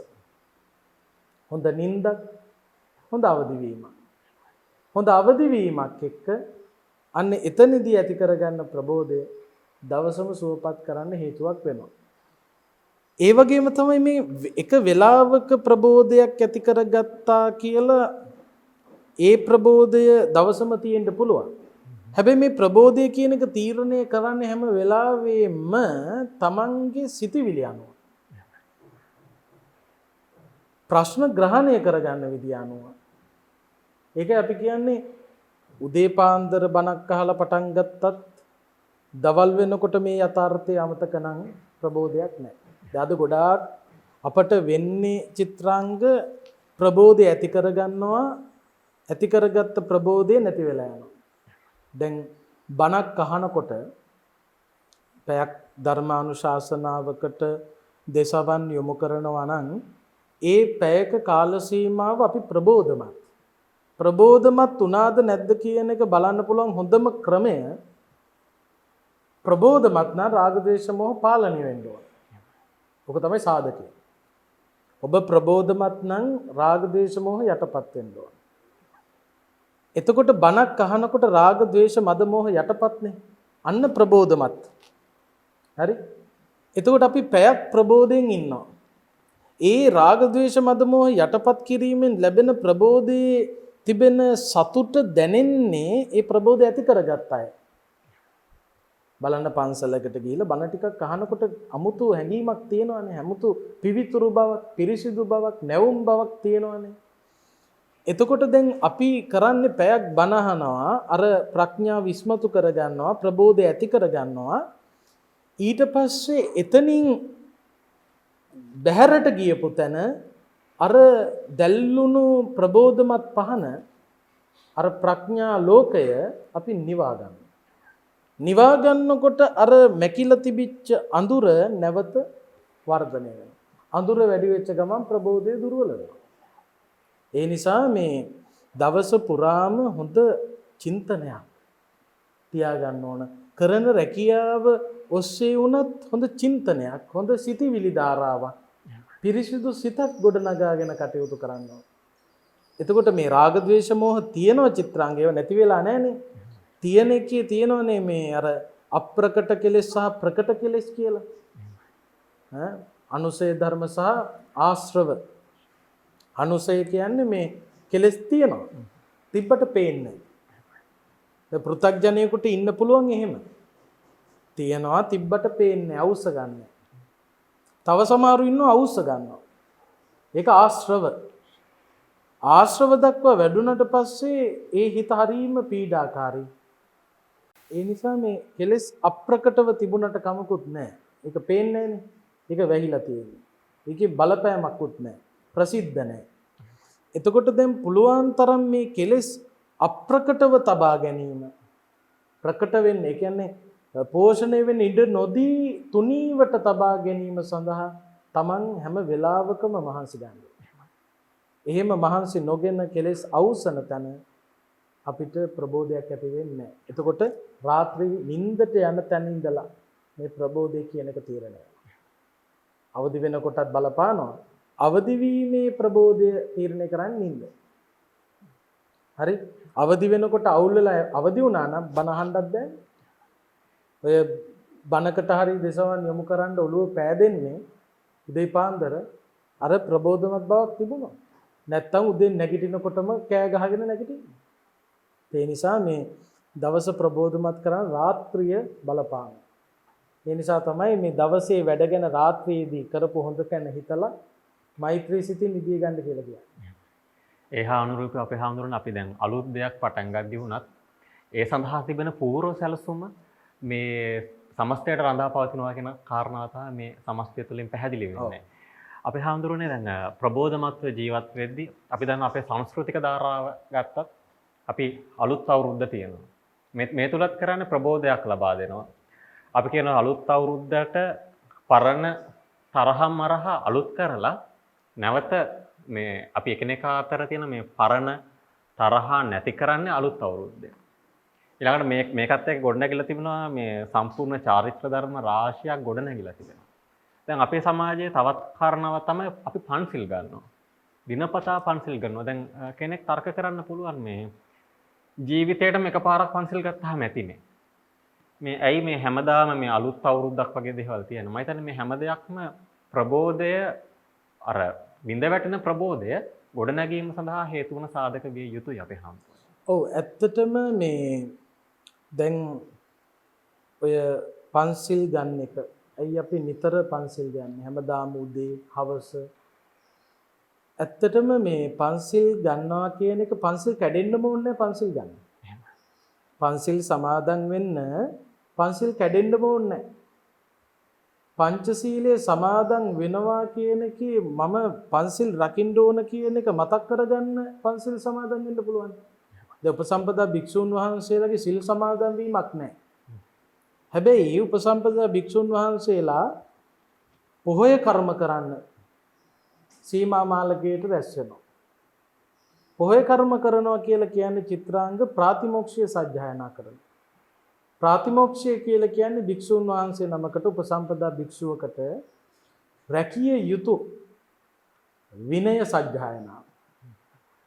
හොඳ නිින්දක්, හොඳ අවදිවීමක්. හොඳ අවදිවීමක් එක්ක අන්න එතනදී ඇති කරගන්න ප්‍රබෝධය දවසම සුවපත් කරන්න හේතුවක් වෙනවා. ඒ වගේම තමයි මේ එක වෙලාවක ප්‍රබෝධයක් ඇති කරගත්තා කියලා ඒ ප්‍රබෝධය දවසම තියෙන්න පුළුවන්. හැබැයි මේ ප්‍රබෝධය කියන එක තීරණය කරන්නේ හැම වෙලාවෙම තමන්ගේ සිතිවිලි අනුව. ප්‍රශ්න ග්‍රහණය කරගන්න විදිය අනුව. ඒකයි අපි කියන්නේ උදේ පාන්දර බණක් අහලා පටන් ගත්තත් දවල් වෙනකොට මේ යථාර්ථය අමතක නම් ප්‍රබෝධයක් නැහැ. අද ගොඩාක් අපට වෙන්නේ චිත්‍රාංග ප්‍රබෝධය ඇති කරගන්නවා, ඇති කරගත්ත ප්‍රබෝධය නැති වෙලා යනවා. දැන් බණක් අහනකොට පැයක් ධර්මානුශාසනාවකට දේශවන් යොමු කරනවා නම් ඒ පැයක කාල සීමාව අපි ප්‍රබෝධමත් උනාද නැද්ද කියන එක බලන්න පුළුවන් හොඳම ක්‍රමය ප්‍රබෝධමත් නම් රාග ද්වේෂ මොහ පාලනය වෙන්න ඕන. ඔක තමයි සාධකය. ඔබ ප්‍රබෝධමත් නම් රාග ද්වේෂ මොහ යටපත් වෙන්න ඕන. එතකොට බණක් අහනකොට රාග ද්වේෂ මද මොහ යටපත්නේ. අන්න ප්‍රබෝධමත්. හරි? එතකොට අපි පැයක් ප්‍රබෝධයෙන් ඉන්නවා. ඒ රාග ද්වේෂ මද මොහ යටපත් කිරීමෙන් ලැබෙන ප්‍රබෝධයේ තිබෙන සතුට දැනෙන්නේ ඒ ප්‍රබෝධය ඇති කරගත්ත අය. බලන්න පන්සලකට ගිහිල්ලා බණ ටිකක් අහනකොට අමුතු හැඟීමක් තියෙනවානේ. අමුතු පිවිතුරු බවක්, පිරිසිදු බවක්, නැවුම් බවක් තියෙනවානේ. එතකොට දැන් අපි කරන්නේ පැයක් බණ අහනවා, අර ප්‍රඥාව විස්මතු කරගන්නවා, ප්‍රබෝධය ඇති කරගන්නවා. ඊට පස්සේ එතනින් බහැරට ගියපු තැන අර දැල්ලුණු ප්‍රබෝධමත් පහන, අර ප්‍රඥා ලෝකය අපි නිවා ගන්නවා. නිවා ගන්නකොට අර මැකිලා තිබිච්ච අඳුර නැවත වර්ධනය වෙනවා. අඳුර වැඩි වෙච්ච ගමන් ප්‍රබෝධය දුර්වල වෙනවා. ඒ නිසා මේ දවස පුරාම හොඳ චින්තනයක් තියාගන්න ඕන. කරන රැකියාව ඔස්සේ වුණත් හොඳ චින්තනයක්, හොඳ සිතිවිලි ධාරාවක්, පිරිසිදු සිතක් ගොඩනගාගෙන කටයුතු කරන්න ඕන. එතකොට මේ රාග ද්වේෂ මොහ තියෙන චිත්‍රාංගය නැති වෙලා නැහනේ. තියෙන එකේ තියෙනවනේ මේ අර අප්‍රකට කෙලෙස් සහ ප්‍රකට කෙලෙස් කියලා. අනුසය ධර්ම සහ ආශ්‍රව. අනුසය කියන්නේ මේ කෙලෙස් තියෙනවා. තිබ්බට පේන්නේ. දැන් පෘථග්ජනයෙකුට ඉන්න පුළුවන් එහෙම. තියෙනවා තිබ්බට පේන්නේ, අවුස්ස ගන්න. තව සමහරු ඉන්නවා අවුස්ස ගන්නවා. ඒක ආශ්‍රව. ආශ්‍රව දක්වා වැඩුණට පස්සේ ඒ හිත හරීම පීඩාකාරී. ඒ නිසා මේ කෙලෙස් අප්‍රකටව තිබුණට කමකුත් නැහැ. ඒක පේන්නේ නැහැනේ. ඒක වැහිලා තියෙන්නේ. ඒකේ බලපෑමක්වත් නැහැ. ප්‍රසිද්ධ නැහැ. එතකොට දැන් පුළුවන් තරම් මේ කෙලෙස් අප්‍රකටව තබා ගැනීම ප්‍රකට වෙන්නේ. ඒ කියන්නේ පෝෂණය වෙන්න ඉඩ නොදී තුනීවට තබා ගැනීම සඳහා Taman හැම වෙලාවකම මහන්සි ගන්නවා. එහෙම මහන්සි නොගෙන කෙලෙස් අවසන තැන අපිට ප්‍රබෝධයක් ඇති වෙන්නේ නැහැ. එතකොට රාත්‍රී නිින්දට යන තැන ඉඳලා මේ ප්‍රබෝධය කියන එක තීරණය වෙනවා. අවදි වෙනකොටත් බලපානවා. අවදි වීමේ ප්‍රබෝධය තීරණය කරන්නේ නිින්ද. හරි? අවදි වෙනකොට අවුල් වෙලා අවදි වුණා නම් බණ අහන්නත් බෑ. ඔය බණකට හරි දේශවන් යොමු කරන්න ඔළුව පෑදෙන්නේ උදේ පාන්දර අර ප්‍රබෝධමත් බවක් තිබුණා. නැත්තම් උදේ නැගිටිනකොටම කෑ ගහගෙන නැගිටින්නේ. ඒ නිසා මේ දවස ප්‍රබෝධමත් කරන රාත්‍රිය බලපාන. ඒ නිසා තමයි මේ දවසේ වැඩගෙන රාත්‍රියේදී කරපු හොඳ කැන හිතලා මෛත්‍රී සිතින් නිදිය ගන්න කියලා කියන්නේ. ඒහා අනුරූපව අපේ හාමුදුරනේ අපි දැන් අලුත් දෙයක් පටන් ගද්දී වුණත් ඒ සඳහා තිබෙන පූර්ව සැලසුම මේ සමස්තයට රඳා පවතිනවා කියන කාරණාව තමයි මේ සමස්තය තුළින් පැහැදිලි වෙන්නේ. අපේ හාමුදුරනේ දැන් ප්‍රබෝධමත්ව ජීවත් වෙද්දී අපි දැන් අපේ සංස්කෘතික ධාරාව ගත්තත් අපි අලුත් අවුරුද්ද තියෙනවා. මේ තුලත් කරන්නේ ප්‍රබෝධයක් ලබා දෙනවා. අපි කියන අලුත් අවුරුද්දට පරණ තරහ මරහ අලුත් කරලා නැවත මේ අපි එකිනෙකා අතර තියෙන මේ පරණ තරහ නැති කරන්නේ අලුත් අවුරුද්දේ. ඊළඟට මේකත් එක්ක ගොඩනැගිලා තිබෙනවා මේ සම්පූර්ණ චාරිත්‍ර ධර්ම රාශියක් ගොඩනැගිලා තිබෙනවා. දැන් අපේ සමාජයේ තවත් කාරණාවක් තමයි අපි පන්සිල් ගන්නවා. දිනපතා පන්සිල් ගන්නවා. දැන් කෙනෙක් තර්ක කරන්න පුළුවන් මේ ජීවිතේටම එකපාරක් පන්සිල් ගත්තාම ඇතිනේ. මේ ඇයි මේ හැමදාම මේ අලුත් අවුරුද්දක් වගේ දේවල් තියෙනවා. මම හිතන්නේ මේ හැම දෙයක්ම ප්‍රබෝධය අර විඳ වැටෙන ප්‍රබෝධය ගොඩනැගීම සඳහා හේතු වන සාධක විය යුතුයි අපේ හාමුදුරුවෝ. ඔව් ඇත්තටම මේ දැන් ඔය පන්සිල් ගන්න එක ඇයි අපි නිතර පන්සිල් ගන්නේ හැමදාම උදේ හවස ඇත්තටම මේ පන්සිල් ගන්නවා කියන එක පන්සිල් කැඩෙන්නම ඕනේ පන්සිල් ගන්න. පන්සිල් සමාදන් වෙන්න පන්සිල් කැඩෙන්නම ඕනේ. පංචශීලයේ සමාදන් වෙනවා කියන එකේ මම පන්සිල් රකින්න ඕන කියන එක මතක් කරගන්න පන්සිල් සමාදන් වෙන්න පුළුවන්. දැන් උපසම්පදා භික්ෂුන් වහන්සේලාගේ සිල් සමාදන් වීමක් නැහැ. හැබැයි උපසම්පදා භික්ෂුන් වහන්සේලා පොහොය කර්ම කරන්න සීමා මාලකයට රැස් වෙනවා. පොහොය කර්ම කරනවා කියලා කියන්නේ චිත්‍රාංග ප්‍රාතිමෝක්ෂය සජ්ජායනා කරනවා. ප්‍රාතිමෝක්ෂය කියලා කියන්නේ භික්ෂුන් වහන්සේ නමකට උපසම්පදා භික්ෂුවකට රැකිය යුතු විනය සජ්ජායනාව.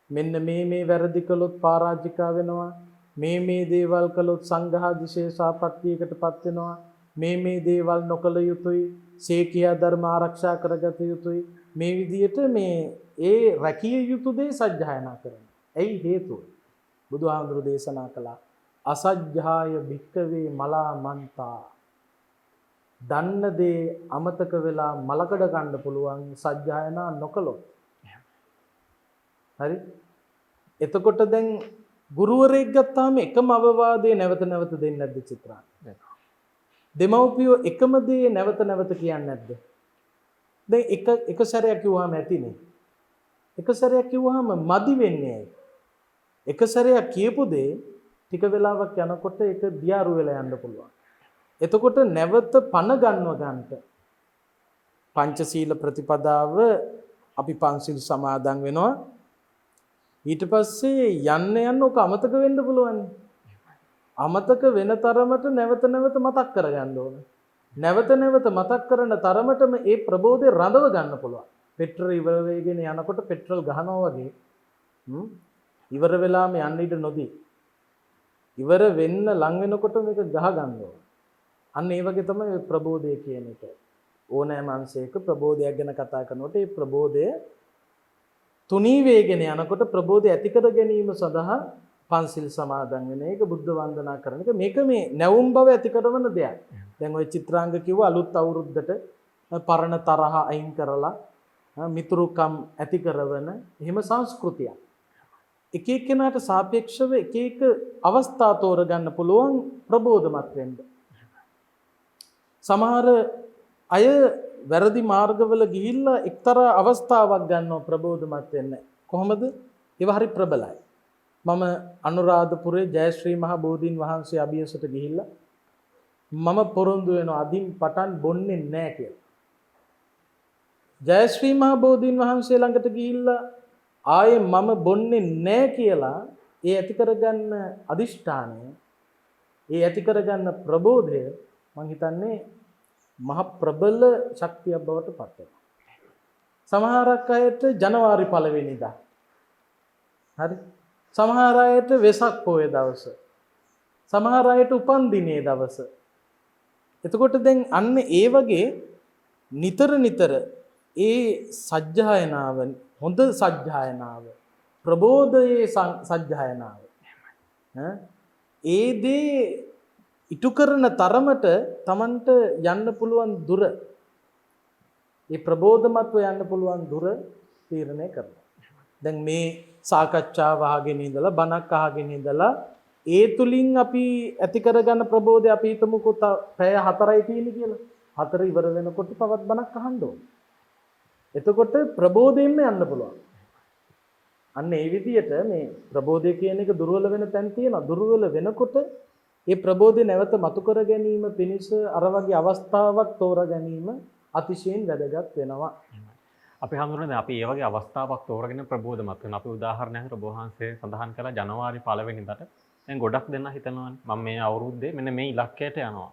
මෙන්න මේ වැරදි කළොත් පරාජිකා වෙනවා. මේ දේවල් කළොත් සංඝාදිශේෂාපත්තියකටපත් වෙනවා. මේ දේවල් නොකළ යුතුයි. සේකියා ධර්ම ආරක්ෂා කරගත යුතුයි. මේ විදිහට මේ ඒ රැකිය යුතු දේ සජ්ජායනා කරනවා. ඇයි හේතුව? බුදුහාමුදුරු දේශනා කළා අසජ්ජාය භික්කවේ මලා මන්තා. දන්න දේ අමතක වෙලා මලකඩ ගන්න පුළුවන් සජ්ජායනා නොකළොත්. හරි? එතකොට දැන් ගුරුවරයෙක් ගත්තාම එකම අවවාදය නැවත නැවත දෙන්නේ නැද්ද චිත්‍රා? දෙමව්පියෝ එකම දේ නැවත නැවත කියන්නේ නැද්ද? දැන් එක සැරයක් කිව්වම ඇතිනේ. එක සැරයක් කිව්වම මදි වෙන්නේ ඇයි? එක සැරයක් කියපු දේ ටික වෙලාවක් යනකොට ඒක දියාරු වෙලා යන්න පුළුවන්. එතකොට නැවත පණ ගන්නට පංචශීල ප්‍රතිපදාව අපි පන්සිල් සමාදන් වෙනවා. ඊට පස්සේ යන්න ඔක අමතක වෙන්න පුළුවන්. අමතක වෙන තරමට නැවත නැවත මතක් කරගන්න ඕන. නැවත නැවත මතක් කරන තරමටම ඒ ප්‍රබෝධය රඳව ගන්න පුළුවන්. පෙට්‍රල් ඉවර වෙගෙන යනකොට පෙට්‍රල් ගහනවා වගේ ඉවර වෙලාම යන්න ඉඩ නොදී ඉවර වෙන්න ලං වෙනකොට මේක ගහ ගන්න ඕන. අන්න ඒ වගේ තමයි ප්‍රබෝධය කියන එක. ඕනෑම අංශයක ප්‍රබෝධයක් ගැන කතා කරනකොට ඒ ප්‍රබෝධය තුනී වේගෙන යනකොට ප්‍රබෝධය ඇති කර ගැනීම සඳහා පන්සිල් සමාදන් වෙන එක බුද්ධ වන්දනා කරන එක මේක මේ නැවුම් බව ඇති කරන දෙයක්. දැන් ওই චිත්‍රාංග කිව්ව අලුත් අවුරුද්දට පරණ තරහ අයින් කරලා මිතුරුකම් ඇති කරන එහෙම සංස්කෘතියක්. එක එක්කෙනාට සාපේක්ෂව එක එක අවස්ථා තෝරගන්න පුළුවන් ප්‍රබෝධමත් වෙන්න. සමහර අය වැරදි මාර්ගවල ගිහිල්ලා එක්තරා අවස්ථාවක් ගන්නවා ප්‍රබෝධමත් වෙන්න. කොහොමද? ඒවා හරි ප්‍රබලයි. මම අනුරාධපුරේ ජයශ්‍රී මහ බෝධීන් වහන්සේ අභියසට ගිහිල්ලා මම පොරොන්දු වෙනවා අදින් පටන් බොන්නේ නැහැ කියලා. ජයශ්‍රී මහ බෝධීන් වහන්සේ ළඟට ගිහිල්ලා ආයේ මම බොන්නේ නැහැ කියලා ඒ ඇති කරගන්න අදිෂ්ඨානය, ඒ ඇති කරගන්න ප්‍රබෝධය මං හිතන්නේ මහ ප්‍රබල ශක්තියක් බවට පත් වෙනවා. සමහරක් අයට ජනවාරි 1 වෙනිදා. හරි. සමහර අයට වෙසක් පොය දවස. සමහර අයට උපන්දිනේ දවස. එතකොට දැන් අන්න ඒ වගේ නිතර නිතර ඒ සජ්ජායනාව, හොඳ සජ්ජායනාව, ප්‍රබෝධයේ සජ්ජායනාව ඒ දේ ඉටු කරන තරමට Tamanට යන්න පුළුවන් දුර, ඒ ප්‍රබෝධමත්ව යන්න පුළුවන් දුර තීරණය කරනවා. දැන් මේ සාකච්ඡාව අහගෙන ඉඳලා, බණක් අහගෙන ඉඳලා ඒ තුලින් අපි ඇති කරගන්න ප්‍රබෝධය අපි හිතමුකෝ පැය 4යි තියෙන්නේ කියලා. 4 ඉවර වෙනකොට තවත් බණක් අහන්න ඕනේ. එතකොට ප්‍රබෝධයෙන්ම යන්න පුළුවන්. අන්න ඒ විදිහට මේ ප්‍රබෝධය කියන එක දුර්වල වෙන තැන් තියෙනවා. දුර්වල වෙනකොට ඒ ප්‍රබෝධය නැවත මතු කර ගැනීම පිණිස අර වගේ අවස්ථාවක් තෝරා ගැනීම අතිශයින් වැදගත් වෙනවා. අපි හඳුනන්නේ අපි ඒ වගේ අවස්ථාවක් තෝරගෙන ප්‍රබෝධමත් වෙනවා. අපි උදාහරණයක් ඔබ වහන්සේ සඳහන් කළා ජනවාරි 1 වෙනිදාට දැන් ගොඩක් දෙනා හිතනවානේ මම මේ අවුරුද්දේ මෙන්න මේ ඉලක්කයට යනවා.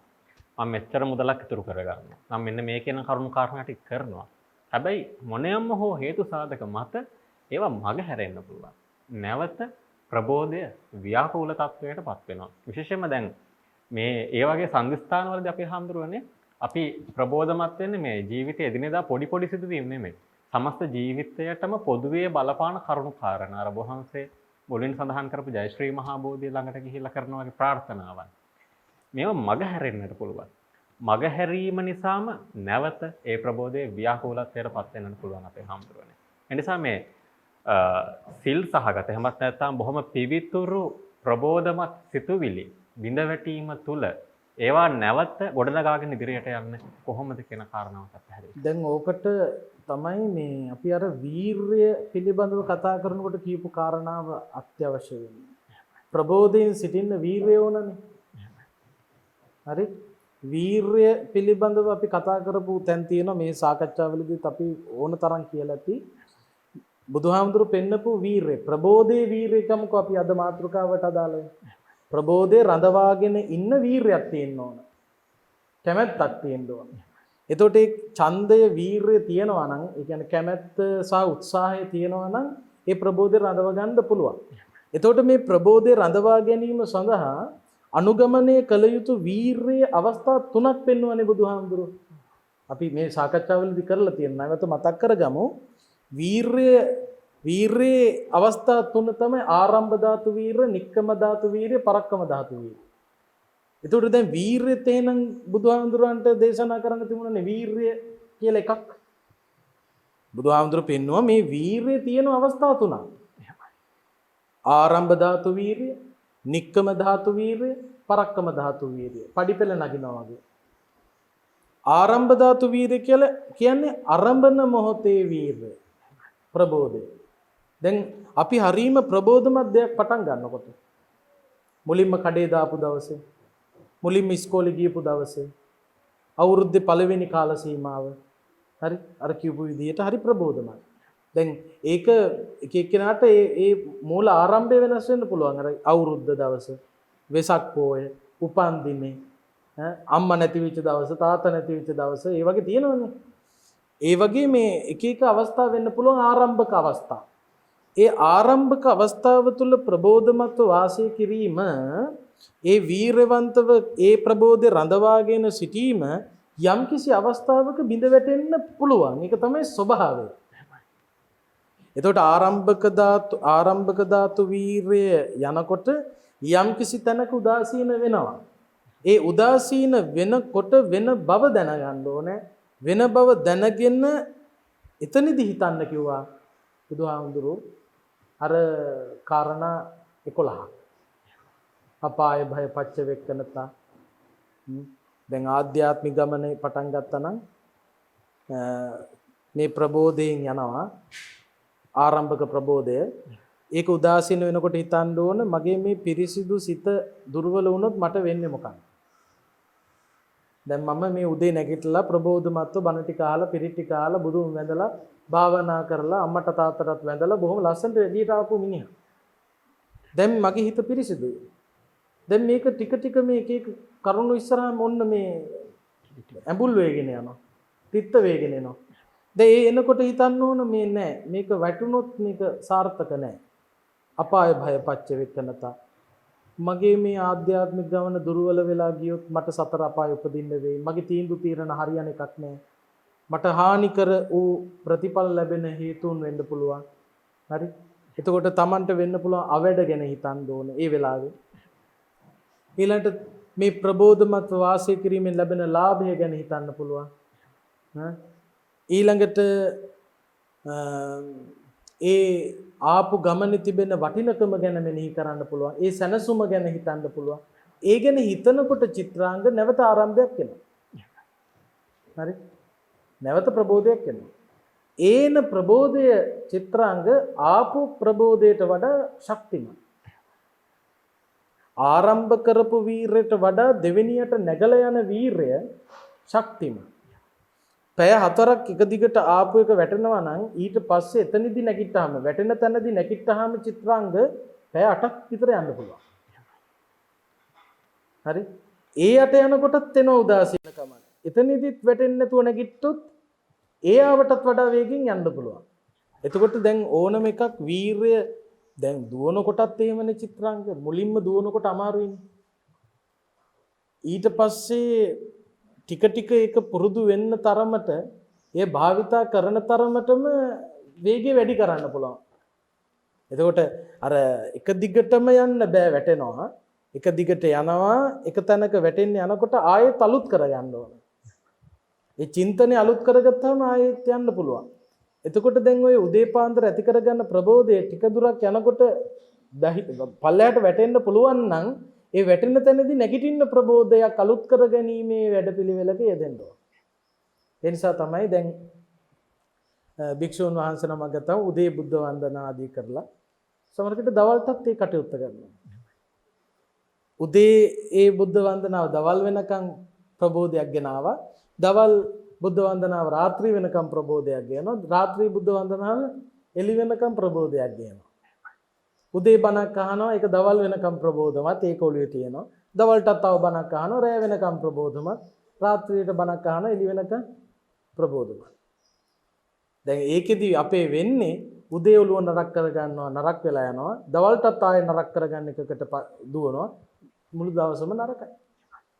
මම මෙච්චර මුදලක් ඉතුරු කරගන්නවා. මම මෙන්න මේ කියන කරුණු කාරණා ටික කරනවා. හැබැයි මොනියම්ම හෝ හේතු සාධක මත ඒවා මග හැරෙන්න පුළුවන්. නැවත ප්‍රබෝධය ව්‍යාකූල තත්වයකටපත් වෙනවා. විශේෂයෙන්ම දැන් මේ ඒ වගේ සංදිස්ථානවලදී අපි හඳුරන්නේ අපි ප්‍රබෝධමත් වෙන්නේ මේ ජීවිතයේ එදිනෙදා පොඩි පොඩි සිදුවීම් නෙමෙයි. සමස්ත ජීවිතයටම පොදුවේ බලපාන කරුණු කාරණා. අර වහන්සේ මුලින් සඳහන් කරපු ජයශ්‍රී මහා බෝධිය ළඟට ගිහිල්ලා කරන වගේ ප්‍රාර්ථනාවන්. මේවා මග හැරෙන්නට පුළුවන්. මග හැරීම නිසාම නැවත ඒ ප්‍රබෝධයේ ව්‍යාකූලත්වයටපත් වෙන්නට පුළුවන් අපේ හාමුදුරනේ. ඒ නිසා මේ සිල් සහගත එහෙමත් නැත්නම් බොහොම පිවිතුරු ප්‍රබෝධමත් සිතුවිලි බිඳ වැටීම තුල ඒවා නැවත ගොඩනගාගෙන ඉදිරියට යන්න කොහොමද කියන කාරණාවක් පැහැදිලි. දැන් ඕකට තමයි මේ අපි අර වීරය පිළිබඳව කතා කරනකොට කියපු කාරණාව අත්‍යවශ්‍ය වෙන්නේ. ප්‍රබෝධයෙන් සිටින්න වීරය ඕනනේ. හරි. වීරය පිළිබඳව අපි කතා කරපු තැන් තියෙනවා මේ සාකච්ඡාවලදීත් අපි ඕන තරම් කියලා ඇති. බුදුහාමුදුරු පෙන්නපු වීරය, ප්‍රබෝධයේ වීරයකමක අපි අද මාතෘකාවට අදාළයි. ප්‍රබෝධයේ රඳවාගෙන ඉන්න වීරයක් තියෙන්න ඕන. කැමැත්තක් තියෙන්න ඕන. එතකොට ඒ ඡන්දය වීරය තියෙනවා නම්, ඒ කියන්නේ කැමැත්ත සහ උත්සාහය තියෙනවා නම් ඒ ප්‍රබෝධය රඳව ගන්න පුළුවන්. එතකොට මේ ප්‍රබෝධය රඳවා ගැනීම සඳහා අනුගමනය කළ යුතු වීරයේ අවස්ථා 3ක් පෙන්වන්නේ බුදුහාමුදුරු. අපි මේ සාකච්ඡාවලදී කරලා තියෙනවා. නැවත මතක් කරගමු. වීරයේ අවස්ථා 3 තමයි ආරම්භ ධාතු වීරය, නික්කම ධාතු වීරය, පරක්කම ධාතු වීරය. එතකොට දැන් වීරය තේනම් බුදුහාමුදුරන්ට දේශනා කරන්න තිබුණනේ වීරය කියලා එකක්. බුදුහාමුදුරු පෙන්වුවා මේ වීරය තියෙන අවස්ථා 3ක්. ආරම්භ ධාතු වීරය, නික්කම ධාතු වීරය, පරක්කම ධාතු වීරය. පඩිපෙළ නගිනවා වගේ. ආරම්භ ධාතු වීරය කියලා කියන්නේ ආරම්භන මොහොතේ වීරය. ප්‍රබෝධය. දැන් අපි හරීම ප්‍රබෝධමත් දෙයක් පටන් ගන්නකොට මුලින්ම කඩේ දාපු දවසේ, මුලින්ම ඉස්කෝලේ ගියපු දවසේ, අවුරුද්දේ පළවෙනි කාල සීමාව, හරි අර කියපු විදිහට හරි ප්‍රබෝධමත්. දැන් ඒක එක එක්කෙනාට ඒ මූල ආරම්භය වෙනස් වෙන්න පුළුවන්. අර අවුරුද්ද දවස, වෙසක් පොය, උපන්දිනේ, අම්මා නැති වෙච්ච දවස, තාත්තා නැති වෙච්ච දවස, ඒ වගේ තියෙනවනේ. ඒ වගේ මේ එක එක අවස්ථා වෙන්න පුළුවන් ආරම්භක අවස්ථා. ඒ ආරම්භක අවස්ථාව තුළ ප්‍රබෝධමත්ව වාසය කිරීම, ඒ වීරවන්තව ඒ ප්‍රබෝධය රඳවාගෙන සිටීම යම්කිසි අවස්ථාවක බිඳ වැටෙන්න පුළුවන්. ඒක තමයි ස්වභාවය. එතකොට ආරම්භක ධාතු වීරය යනකොට යම්කිසි තැනක උදාසීන වෙනවා. ඒ උදාසීන වෙනකොට වෙන බව දැනගන්න ඕනේ. වෙන බව දැනගෙන එතනදි හිතන්න කිව්වා බුදුහාමුදුරුවෝ. අර කාරණා 11. අපාය භය පච්ච වෙක්කනතා. දැන් ආධ්‍යාත්මික ගමනේ පටන් ගත්තා නම් මේ ප්‍රබෝධයෙන් යනවා ආරම්භක ප්‍රබෝධය. ඒක උදාසීන වෙනකොට හිතන්න ඕන මගේ මේ පිරිසිදු සිත දුර්වල වුණොත් මට වෙන්නේ මොකක්ද? දැන් මම මේ උදේ නැගිටලා ප්‍රබෝධමත්ව බණ ටික අහලා පිරිත් ටික අහලා බුදුන් වැඳලා භාවනා කරලා අම්මට තාත්තටත් වැඳලා බොහොම ලස්සනට එළියට ආපු මිනිහා. දැන් මගේ හිත පිරිසිදුයි. දැන් මේක ටික ටික මේ එක එක කරුණු ඉස්සරහා මොන්න මේ ඇඹුල් වේගෙන යනවා. තිත්ත වේගෙන එනවා. දැන් ඒ එනකොට හිතන්න ඕන මේ නෑ මේක වැටුනොත් මේක සාර්ථක නෑ. අපාය භය පච්ච වෙක්කනතා. මගේ මේ ආධ්‍යාත්මික ගමන දුර්වල වෙලා ගියොත් මට සතර අපාය උපදින්න වෙයි. මගේ තීන්දුව తీරන හරියන එකක් නෑ. මට හානිකර වූ ප්‍රතිඵල ලැබෙන හේතුන් වෙන්න පුළුවන්. හරි? එතකොට Tamanට වෙන්න පුළුවන් අවැඩ ගැන හිතන්න ඕන ඒ වෙලාවේ. ඊළඟට මේ ප්‍රබෝධමත් වාසය කිරීමෙන් ලැබෙන ලාභය ගැන හිතන්න පුළුවන්. ඊළඟට ඒ ආපු ගමනේ තිබෙන වටිනකම ගැන මෙනෙහි කරන්න පුළුවන්. ඒ සැනසුම ගැන හිතන්න පුළුවන්. ඒ ගැන හිතනකොට චිත්‍රාංග නැවත ආරම්භයක් වෙනවා. හරි? නැවත ප්‍රබෝධයක් වෙනවා. ඒන ප්‍රබෝධය චිත්‍රාංග ආපු ප්‍රබෝධයට වඩා ශක්තිමත්. ආරම්භ කරපු වීරයට වඩා දෙවෙනියට නැගලා යන වීරය ශක්තිමත්. පැය 4ක් එක දිගට ආපු එක වැටෙනවා නම් ඊට පස්සේ එතනදී නැගිට්ටාම වැටෙන තැනදී නැගිට්ටාම චිත්‍රාංග පැය 8ක් විතර යන්න පුළුවන්. හරි? ඒ යට යනකොටත් එන උදාසීනකම. එතනදිත් වැටෙන්නේ නැතුව නැගිට්ටොත් ඒ ආවටත් වඩා වේගෙන් යන්න පුළුවන්. එතකොට දැන් ඕනම එකක් වීරය දැන් දුවන කොටත් එහෙමනේ චිත්‍රාංග. මුලින්ම දුවනකොට අමාරුයිනේ. ඊට පස්සේ ටික ටික ඒක පුරුදු වෙන්න තරමට ඒ භාවිතා කරන තරමටම වේගය වැඩි කරන්න පුළුවන්. එතකොට අර එක දිගටම යන්න බෑ වැටෙනවා. එක දිගට යනවා එක තැනක වැටෙන්න යනකොට ආයෙත් අලුත් කරගන්න ඕන. ඒ චින්තනය අලුත් කරගත්තාම ආයෙත් යන්න පුළුවන්. එතකොට දැන් ඔය උදේ පාන්දර ඇති කරගන්න ප්‍රබෝධය ටික දුරක් යනකොට පල්ලයට වැටෙන්න පුළුවන් නම් ඒ වැටෙන තැනදී නැගිටින්න ප්‍රබෝධයක් අලුත් කර ගැනීමේ වැඩපිළිවෙලක යෙදෙන්න ඕන. ඒ නිසා තමයි දැන් භික්ෂුන් වහන්සේ නමක් ගත්තම උදේ බුද්ධ වන්දනා ආදී කරලා සමහරකට දවල්ටත් ඒ කටයුත්ත කරනවා. උදේ ඒ බුද්ධ වන්දනාව දවල් වෙනකන් ප්‍රබෝධයක් ගෙනාවා. දවල් බුද්ධ වන්දනාව රාත්‍රී වෙනකම් ප්‍රබෝධයක් ගේනවා. රාත්‍රී බුද්ධ වන්දනාව එළි වෙනකම් ප්‍රබෝධයක් ගේනවා. උදේ බණක් අහනවා ඒක දවල් වෙනකම් ප්‍රබෝධමත් ඒක ඔළුවේ තියෙනවා. දවල්ටත් තව බණක් අහනවා රැය වෙනකම් ප්‍රබෝධමත්. රාත්‍රියට බණක් අහනවා එළි වෙනකම් ප්‍රබෝධමත්. දැන් ඒකෙදි අපේ වෙන්නේ උදේ ඔළුව නරක් කරගන්නවා නරක් වෙලා යනවා. දවල්ටත් ආයෙ නරක් කරගන්න එකකට දුවනවා. මුළු දවසම නරකයි.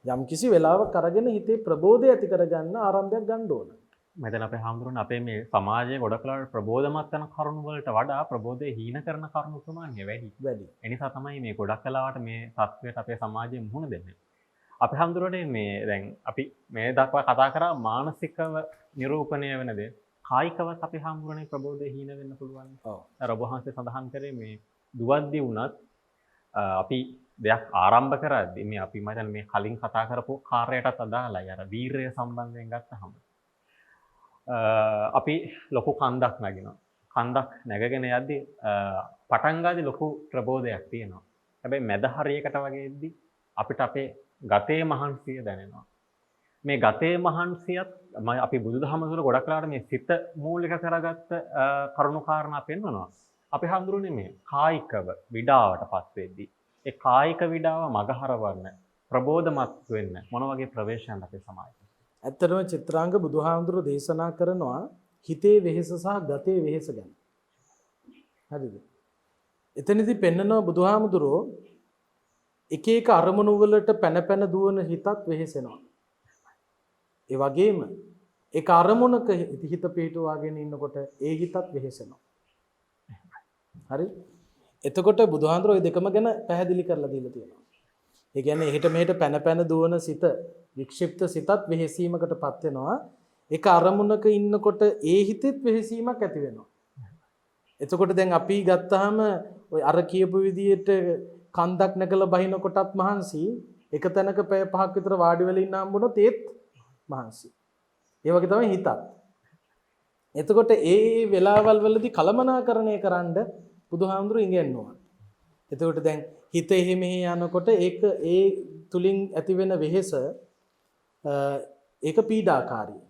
යම් කිසි වෙලාවක අරගෙන හිතේ ප්‍රබෝධය ඇති කරගන්න ආරම්භයක් ගන්න ඕන. මෙතන අපේ හාමුදුරන් අපේ මේ සමාජයේ ගොඩක් වෙලාවට ප්‍රබෝධමත් වෙන කරුණු වලට වඩා ප්‍රබෝධය හීන කරන කරුණු ප්‍රමාණය වැඩි. ඒ නිසා තමයි මේ ගොඩක් වෙලාවට මේ තත්ත්වයට අපේ සමාජයේ මුහුණ දෙන්නේ. අපේ හාමුදුරනේ මේ දැන් අපි මේ දක්වා කතා කරා මානසිකව නිරූපණය වෙන දේ. කායිකවත් අපේ හාමුදුරනේ ප්‍රබෝධය හීන වෙන්න පුළුවන්. ඔව්. අර ඔබ වහන්සේ සඳහන් කරේ මේ දුවද්දී වුණත් අපි දෙයක් ආරම්භ කරද්දී මේ අපි මම මේ කලින් කතා කරපු කාර්යයටත් අදාළයි. අර වීරය සම්බන්ධයෙන් ගත්තහම අපි ලොකු කන්දක් නගිනවා. කන්දක් නැගගෙන යද්දී පටන් ගාදී ලොකු ප්‍රබෝධයක් තියෙනවා. හැබැයි මැද හරියකට වගේ එද්දී අපිට අපේ ගතේ මහන්සිය දැනෙනවා. මේ ගතේ මහන්සියත් අපි බුදුදහම තුළ ගොඩක් වෙලාවට මේ සිත මූලික කරගත්ත කරුණු කාරණා පෙන්වනවා. අපි හඳුරුනේ මේ කායිකව විඩාවටපත් වෙද්දී ඒ කායික විඩාව මගහරවන්න ප්‍රබෝධමත් වෙන්න මොන වගේ ප්‍රවේශයන්ද අපේ සමාජයේ? ඇත්තටම චිත්‍රාංග බුදුහාමුදුරුවෝ දේශනා කරනවා හිතේ වෙහෙස සහ ගතේ වෙහෙස ගැන. හරිද? එතනදී පෙන්නනවා බුදුහාමුදුරුවෝ එක එක අරමුණු වලට පැන දුවන හිතත් වෙහෙසෙනවා. ඒ වගේම ඒක අරමුණක හිත පිටුවාගෙන ඉන්නකොට ඒ හිතත් වෙහෙසෙනවා. හරි? එතකොට බුදුහාමුදුරුවෝ ওই දෙකම ගැන පැහැදිලි කරලා දීලා තියෙනවා. ඒ කියන්නේ එහෙට මෙහෙට පැන දුවන සිත වික්ෂිප්ත සිතත් වෙහෙසීමකටපත් වෙනවා. ඒක අරමුණක ඉන්නකොට ඒ හිතෙත් වෙහෙසීමක් ඇති වෙනවා. එතකොට දැන් අපි ගත්තාම ඔය අර කියපු විදිහට කන්දක් නැගලා බහිනකොටත් මහන්සි, එක තැනක පැය 5ක් විතර වාඩි වෙලා ඉන්න හම්බුනොත් ඒත් මහන්සි. ඒ වගේ තමයි හිතත්. එතකොට ඒ වෙලාවල් වලදී කලමනාකරණය කරන්න බුදුහාමුදුරු ඉගෙනුවා. එතකොට දැන් හිත එහෙ මෙහෙ යනකොට ඒක ඒ තුලින් ඇතිවෙන වෙහෙස ඒක පීඩාකාරී.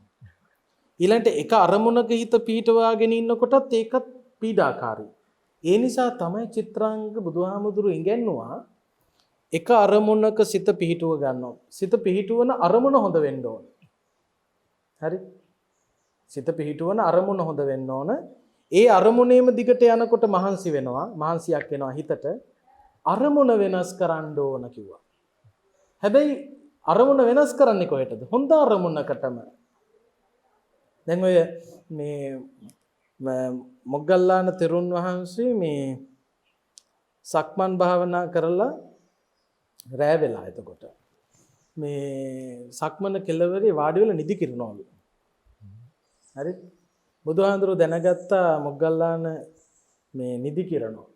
ඊළඟට එක අරමුණක හිත පීඩවාගෙන ඉන්නකොටත් ඒකත් පීඩාකාරී. ඒ නිසා තමයි චිත්‍රාංග බුදුහාමුදුරු ඉගෙනුවා එක අරමුණක සිත පිහිටුව ගන්නවා. සිත පිහිටුවන අරමුණ හොඳ වෙන්න ඕන. හරි? සිත පිහිටුවන අරමුණ හොඳ වෙන්න ඕන. ඒ අරමුණේම දිගට යනකොට මහන්සි වෙනවා. මහන්සියක් වෙනවා හිතට. අරමුණ වෙනස් කරන්න ඕන කිව්වා. හැබැයි අරමුණ වෙනස් කරන්නේ කොහෙටද? හොඳ අරමුණකටම. දැන් ඔය මේ මොග්ගල්ලාන තෙරුන් වහන්සේ මේ සක්මන් භාවනා කරලා රෑ වෙලා එතකොට මේ සක්මන කෙළවරේ වාඩි වෙලා නිදි කිරනවලු. හරි? බුදුහාඳුරු දැනගත්තා මොග්ගල්ලාන මේ නිදි කිරනවා.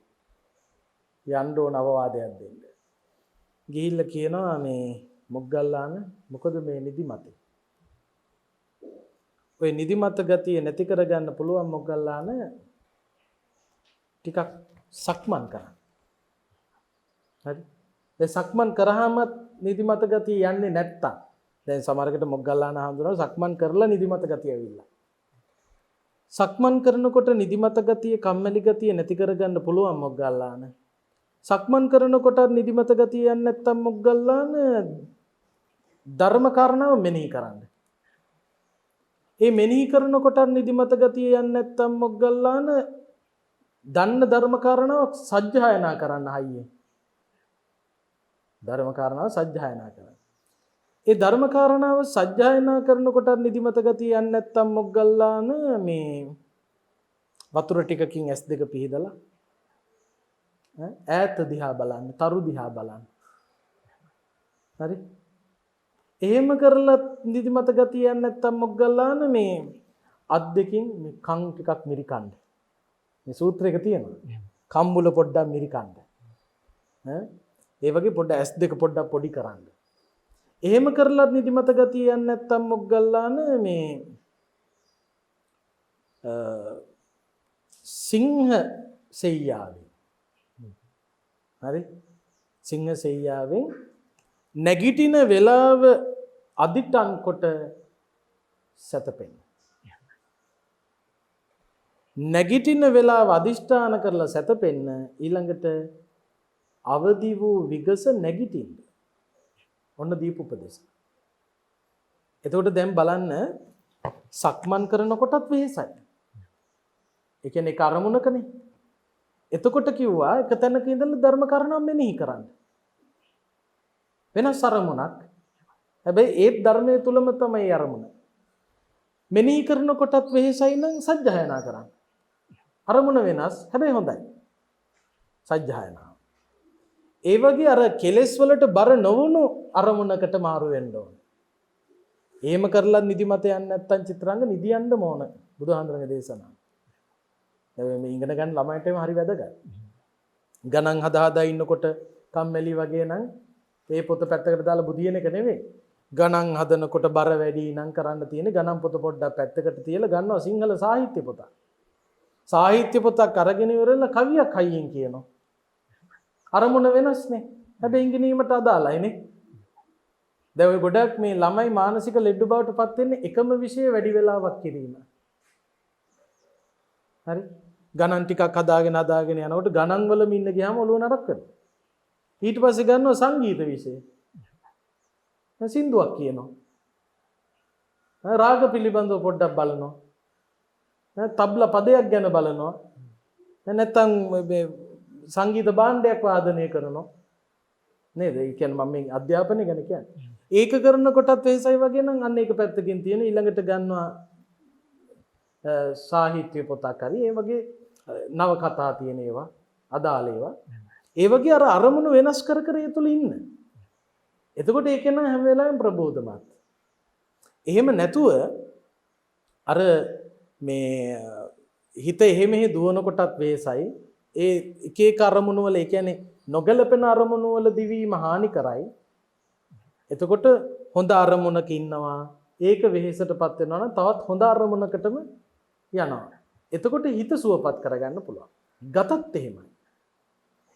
යන්න ඕන අවවාදයක් දෙන්න. ගිහිල්ලා කියනවා මේ මොග්ගල්ලාන මොකද මේ නිදිමත? ඔය නිදිමත ගතිය නැති කරගන්න පුළුවන් මොග්ගල්ලාන ටිකක් සක්මන් කරන්න. හරි? දැන් සක්මන් කරාම නිදිමත ගතිය යන්නේ නැත්තම් දැන් සමහරකට මොග්ගල්ලාන හඳුනන සක්මන් කරලා නිදිමත ගතිය ඇවිල්ලා. සක්මන් කරනකොට නිදිමත ගතිය, කම්මැලි ගතිය නැති කරගන්න පුළුවන් මොග්ගල්ලාන. සක්මන් කරනකොට නිදිමත ගතිය යන්නේ නැත්තම් මොග්ගල්ලාන ධර්ම කාරණාව මෙනෙහි කරන්න. ඒ මෙනෙහි කරනකොට නිදිමත ගතිය යන්නේ නැත්තම් මොග්ගල්ලාන දන්න ධර්ම කාරණාවක් සජ්ජායනා කරන්න හයියේ. ධර්ම කාරණාව සජ්ජායනා කරන්න. ඒ ධර්ම කාරණාව සජ්ජායනා කරනකොට නිදිමත ගතිය යන්නේ නැත්තම් මොග්ගල්ලාන මේ වතුර ටිකකින් S2 පිහදලා ඈත දිහා බලන්න, තරු දිහා බලන්න. හරි? එහෙම කරලා නිදිමත ගතිය යන්නේ නැත්තම් මොග්ගල්ලාන මේ අත් දෙකින් මේ කන් ටිකක් මිරිකන්න. මේ සූත්‍රයක තියෙනවා. කම්බුල පොඩ්ඩක් මිරිකන්න. ඒ වගේ පොඩ්ඩක් S2 පොඩ්ඩක් පොඩි කරන්න. එහෙම කරලා නිදිමත ගතිය යන්නේ නැත්තම් මොග්ගල්ලාන මේ සිංහ සෙයියාවේ. හරි? සිංහ සෙයියාවෙන් නැගිටින වෙලාව අදිටන් කොට සැතපෙන්න. නැගිටින වෙලාව අදිෂ්ඨාන කරලා සැතපෙන්න ඊළඟට අවදි වූ විගස නැගිටින්න. ඔන්න දීප උපදේශ. එතකොට දැන් බලන්න සක්මන් කරනකොටත් වෙහසයි. ඒ කියන්නේ ඒක අරමුණකනේ. එතකොට කිව්වා එක තැනක ඉඳලා ධර්ම කාරණා මෙනෙහි කරන්න. වෙනස් අරමුණක්. හැබැයි ඒත් ධර්මයේ තුලම තමයි අරමුණ. මෙනෙහි කරනකොටත් වෙහසයි නම් සජ්ජායනා කරන්න. අරමුණ වෙනස් හැබැයි හොඳයි. සජ්ජායනා. ඒ වගේ අර කෙලෙස් වලට බර නොවුණු අරමුණකට මාරු වෙන්න ඕන. එහෙම කරලා නිදිමත යන්නේ නැත්තම් චිත්‍රාංග නිදියන්න ඕන. බුදුහාඳුනගේ දේශනාව. දැන් මේ ඉගෙන ගන්න ළමයින්ටම හරි වැදගත්. ගණන් හදා ඉන්නකොට කම්මැලි වගේ නම් ඒ පොත පැත්තකට දාලා බුදියන එක නෙවෙයි. ගණන් හදනකොට බර වැඩි නම් කරන්න තියෙන ගණන් පොත පොඩ්ඩක් පැත්තකට තියලා ගන්නවා සිංහල සාහිත්‍ය පොතක්. සාහිත්‍ය පොතක් අරගෙන ඉවරලා කවියක් හයියෙන් කියනවා. අරමුණ වෙනස්නේ. හැබැයි ඉගෙනීමට අදාළයිනේ. දැන් ඔය ගොඩක් මේ ළමයි මානසික ලෙඩ බවට පත් වෙන්නේ එකම විෂය වැඩි වෙලාවක් කිරීම. හරි? ගණන් ටිකක් හදාගෙන යනකොට ගණන් වලම ඉන්න ගියාම ඔළුව නරක් වෙනවා. ඊට පස්සේ ගන්නවා සංගීත විෂය. සින්දුවක් කියනවා. රාග පිළිබඳව පොඩ්ඩක් බලනවා. තබ්ලා පදයක් ගැන බලනවා. නැත්තම් මේ සංගීත භාණ්ඩයක් වාදනය කරනවා. නේද? ඒ කියන්නේ මම මේ අධ්‍යාපනය ගැන කියන්නේ. ඒක කරනකොටත් වෙහසයි වගේ නම් අන්න ඒක පැත්තකින් තියෙන ඊළඟට ගන්නවා සාහිත්‍ය පොතක් හරි ඒ වගේ නවකතා තියෙන ඒවා අදාළ ඒවා. ඒ වගේ අර අරමුණු වෙනස් කර ඒ තුල ඉන්න. එතකොට ඒක නම් හැම වෙලාවෙම ප්‍රබෝධමත්. එහෙම නැතුව අර මේ හිත එහෙ මෙහෙ දුවනකොටත් වෙහසයි. ඒ එක එක අරමුණු වල ඒ කියන්නේ නොගැලපෙන අරමුණු වල දිවීම හානි කරයි. එතකොට හොඳ අරමුණක ඉන්නවා. ඒක වෙහෙසටපත් වෙනවා නම් තවත් හොඳ අරමුණකටම යනවා. එතකොට හිත සුවපත් කරගන්න පුළුවන්. ගතත් එහෙමයි.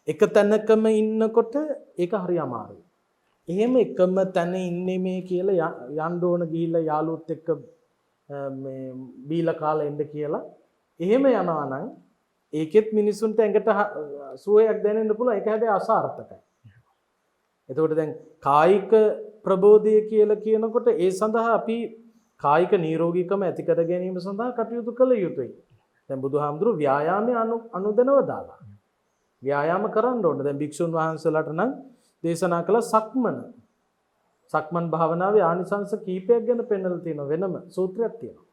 එක තැනකම ඉන්නකොට ඒක හරි අමාරුයි. එහෙම එකම තැන ඉන්නේ මේ කියලා යන්න ඕන ගිහිල්ලා යාළුවොත් එක්ක මේ බීලා කාලා එන්න කියලා එහෙම යනවා නම් ඒකෙත් මිනිසුන්ට ඇඟට සුවයක් දැනෙන්න පුළුවන්. ඒක හැබැයි අසාර්ථකයි. එතකොට දැන් කායික ප්‍රබෝධය කියලා කියනකොට ඒ සඳහා අපි කායික නිරෝගීකම ඇති කර ගැනීම සඳහා කටයුතු කළ යුතුයි. දැන් බුදුහාමුදුරු ව්‍යායාමයේ අනුදැනව දාලා. ව්‍යායාම කරන්න ඕනේ. දැන් භික්ෂුන් වහන්සේලාට නම් දේශනා කළ සක්මන් භාවනාවේ ආනිසංස කීපයක් ගැන පෙන්නලා තියෙනවා. වෙනම සූත්‍රයක් තියෙනවා.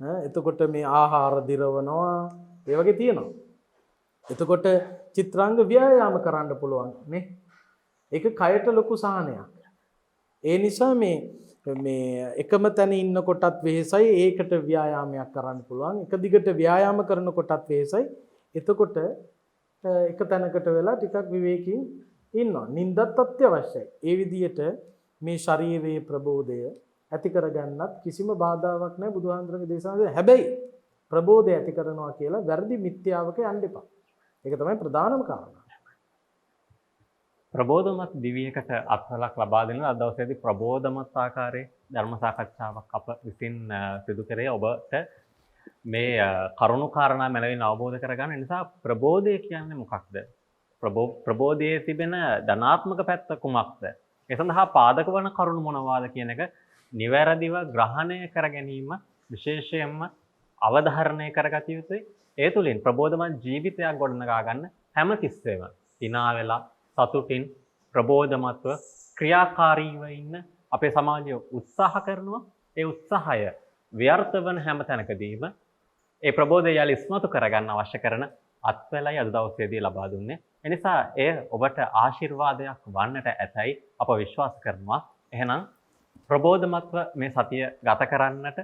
එතකොට මේ ආහාර දිරවනවා ඒ වගේ තියෙනවා. එතකොට චිත්‍රාංග ව්‍යායාම කරන්න පුළුවන් නේ. ඒක කයට ලොකු සහනයක්. ඒ නිසා මේ එකම තැන ඉන්නකොටත් වෙහෙසයි. ඒකට ව්‍යායාමයක් කරන්න පුළුවන්. එක දිගට ව්‍යායාම කරනකොටත් වෙහෙසයි. එතකොට එක තැනකට වෙලා ටිකක් විවේකීන් ඉන්නවා. නිින්දත් අත්‍යවශ්‍යයි. ඒ විදිහට මේ ශරීරයේ ප්‍රබෝධය ඇති කරගන්නත් කිසිම බාධාවක් නැහැ බුදුහාමුදුරන්ගේ දේශනාවේ. හැබැයි ප්‍රබෝධය ඇති කරනවා කියලා වැරදි මිත්‍යාවක යන්න එපා. ඒක තමයි ප්‍රධානම කාරණා. ප්‍රබෝධමත් දිවියකට අත්වලක් ලබා දෙන අද දවසේදී ප්‍රබෝධමත් ආකාරයේ ධර්ම සාකච්ඡාවක් අප විසින් සිදු කරේ. ඔබට මේ කරුණු කාරණා මැනවින් අවබෝධ කරගන්න නිසා ප්‍රබෝධය කියන්නේ මොකක්ද? ප්‍රබෝධයේ තිබෙන ධනාත්මක පැත්ත කුමක්ද? ඒ සඳහා පාදක වන කරුණු මොනවාද කියන එක නිවැරදිව ග්‍රහණය කර ගැනීම විශේෂයෙන්ම අවධාරණය කරගත යුතුයි. ඒ තුළින් ප්‍රබෝධමත් ජීවිතයක් ගොඩනගා ගන්න හැමතිස්සෙම hina වෙලා සතුටින් ප්‍රබෝධමත්ව ක්‍රියාකාරීව ඉන්න අපේ සමාජය උත්සාහ කරනවා. ඒ උත්සාහය ව්‍යර්ථ වන හැම තැනකදීම ඒ ප්‍රබෝධය යලි ඉස්මතු කරගන්න අවශ්‍ය කරන අත්වැලයි අද දවසේදී ලබා දුන්නේ. එනිසා එය ඔබට ආශිර්වාදයක් වන්නට ඇතැයි අප විශ්වාස කරනවා. එහෙනම් ප්‍රබෝධමත්ව මේ සතිය ගත කරන්නට,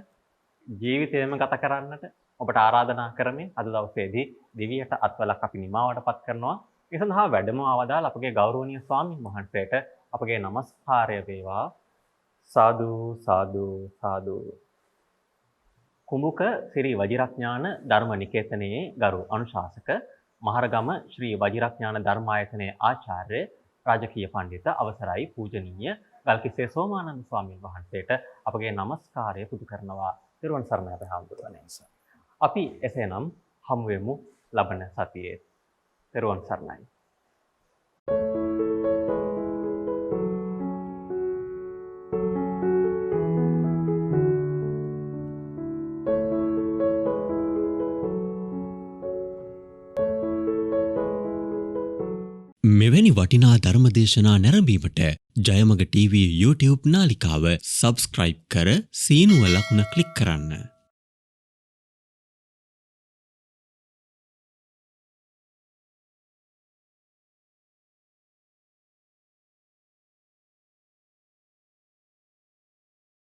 ජීවිතයම ගත කරන්නට ඔබට ආරාධනා කරමින් අද දවසේදී දිවියට අත්වැලක් අපි නිමාවටපත් කරනවා. ඒ සඳහා වැඩම අවදාළ අපගේ ගෞරවනීය ස්වාමීන් වහන්සේට අපගේ নমස්කාරය වේවා. සාදු සාදු සාදු. කුඹුක ශ්‍රී වජිරඥාන ධර්ම නිකේතනයේ ගරු අනුශාසක මහරගම ශ්‍රී වජිරඥාන ධර්මායතනයේ ආචාර්ය රාජකීය පඬිත අවසරයි පූජනීය ගල්කිස්සේ සෝමානන්ද ස්වාමීන් වහන්සේට අපගේ নমස්කාරය පුදු කරනවා. ත්වන් සරණයි අපේ හාමුදුරුවනේ. අපි එසේනම් හමු වෙමු ලබන සතියේ. ත්වන් සරණයි. මෙවැනි වටිනා ධර්මදේශනා නැරඹීමට ජයමග TV YouTube නාලිකාව සබස්ක්‍රයිබ් කර සීනුව ලකුණ ක්ලික් කරන්න.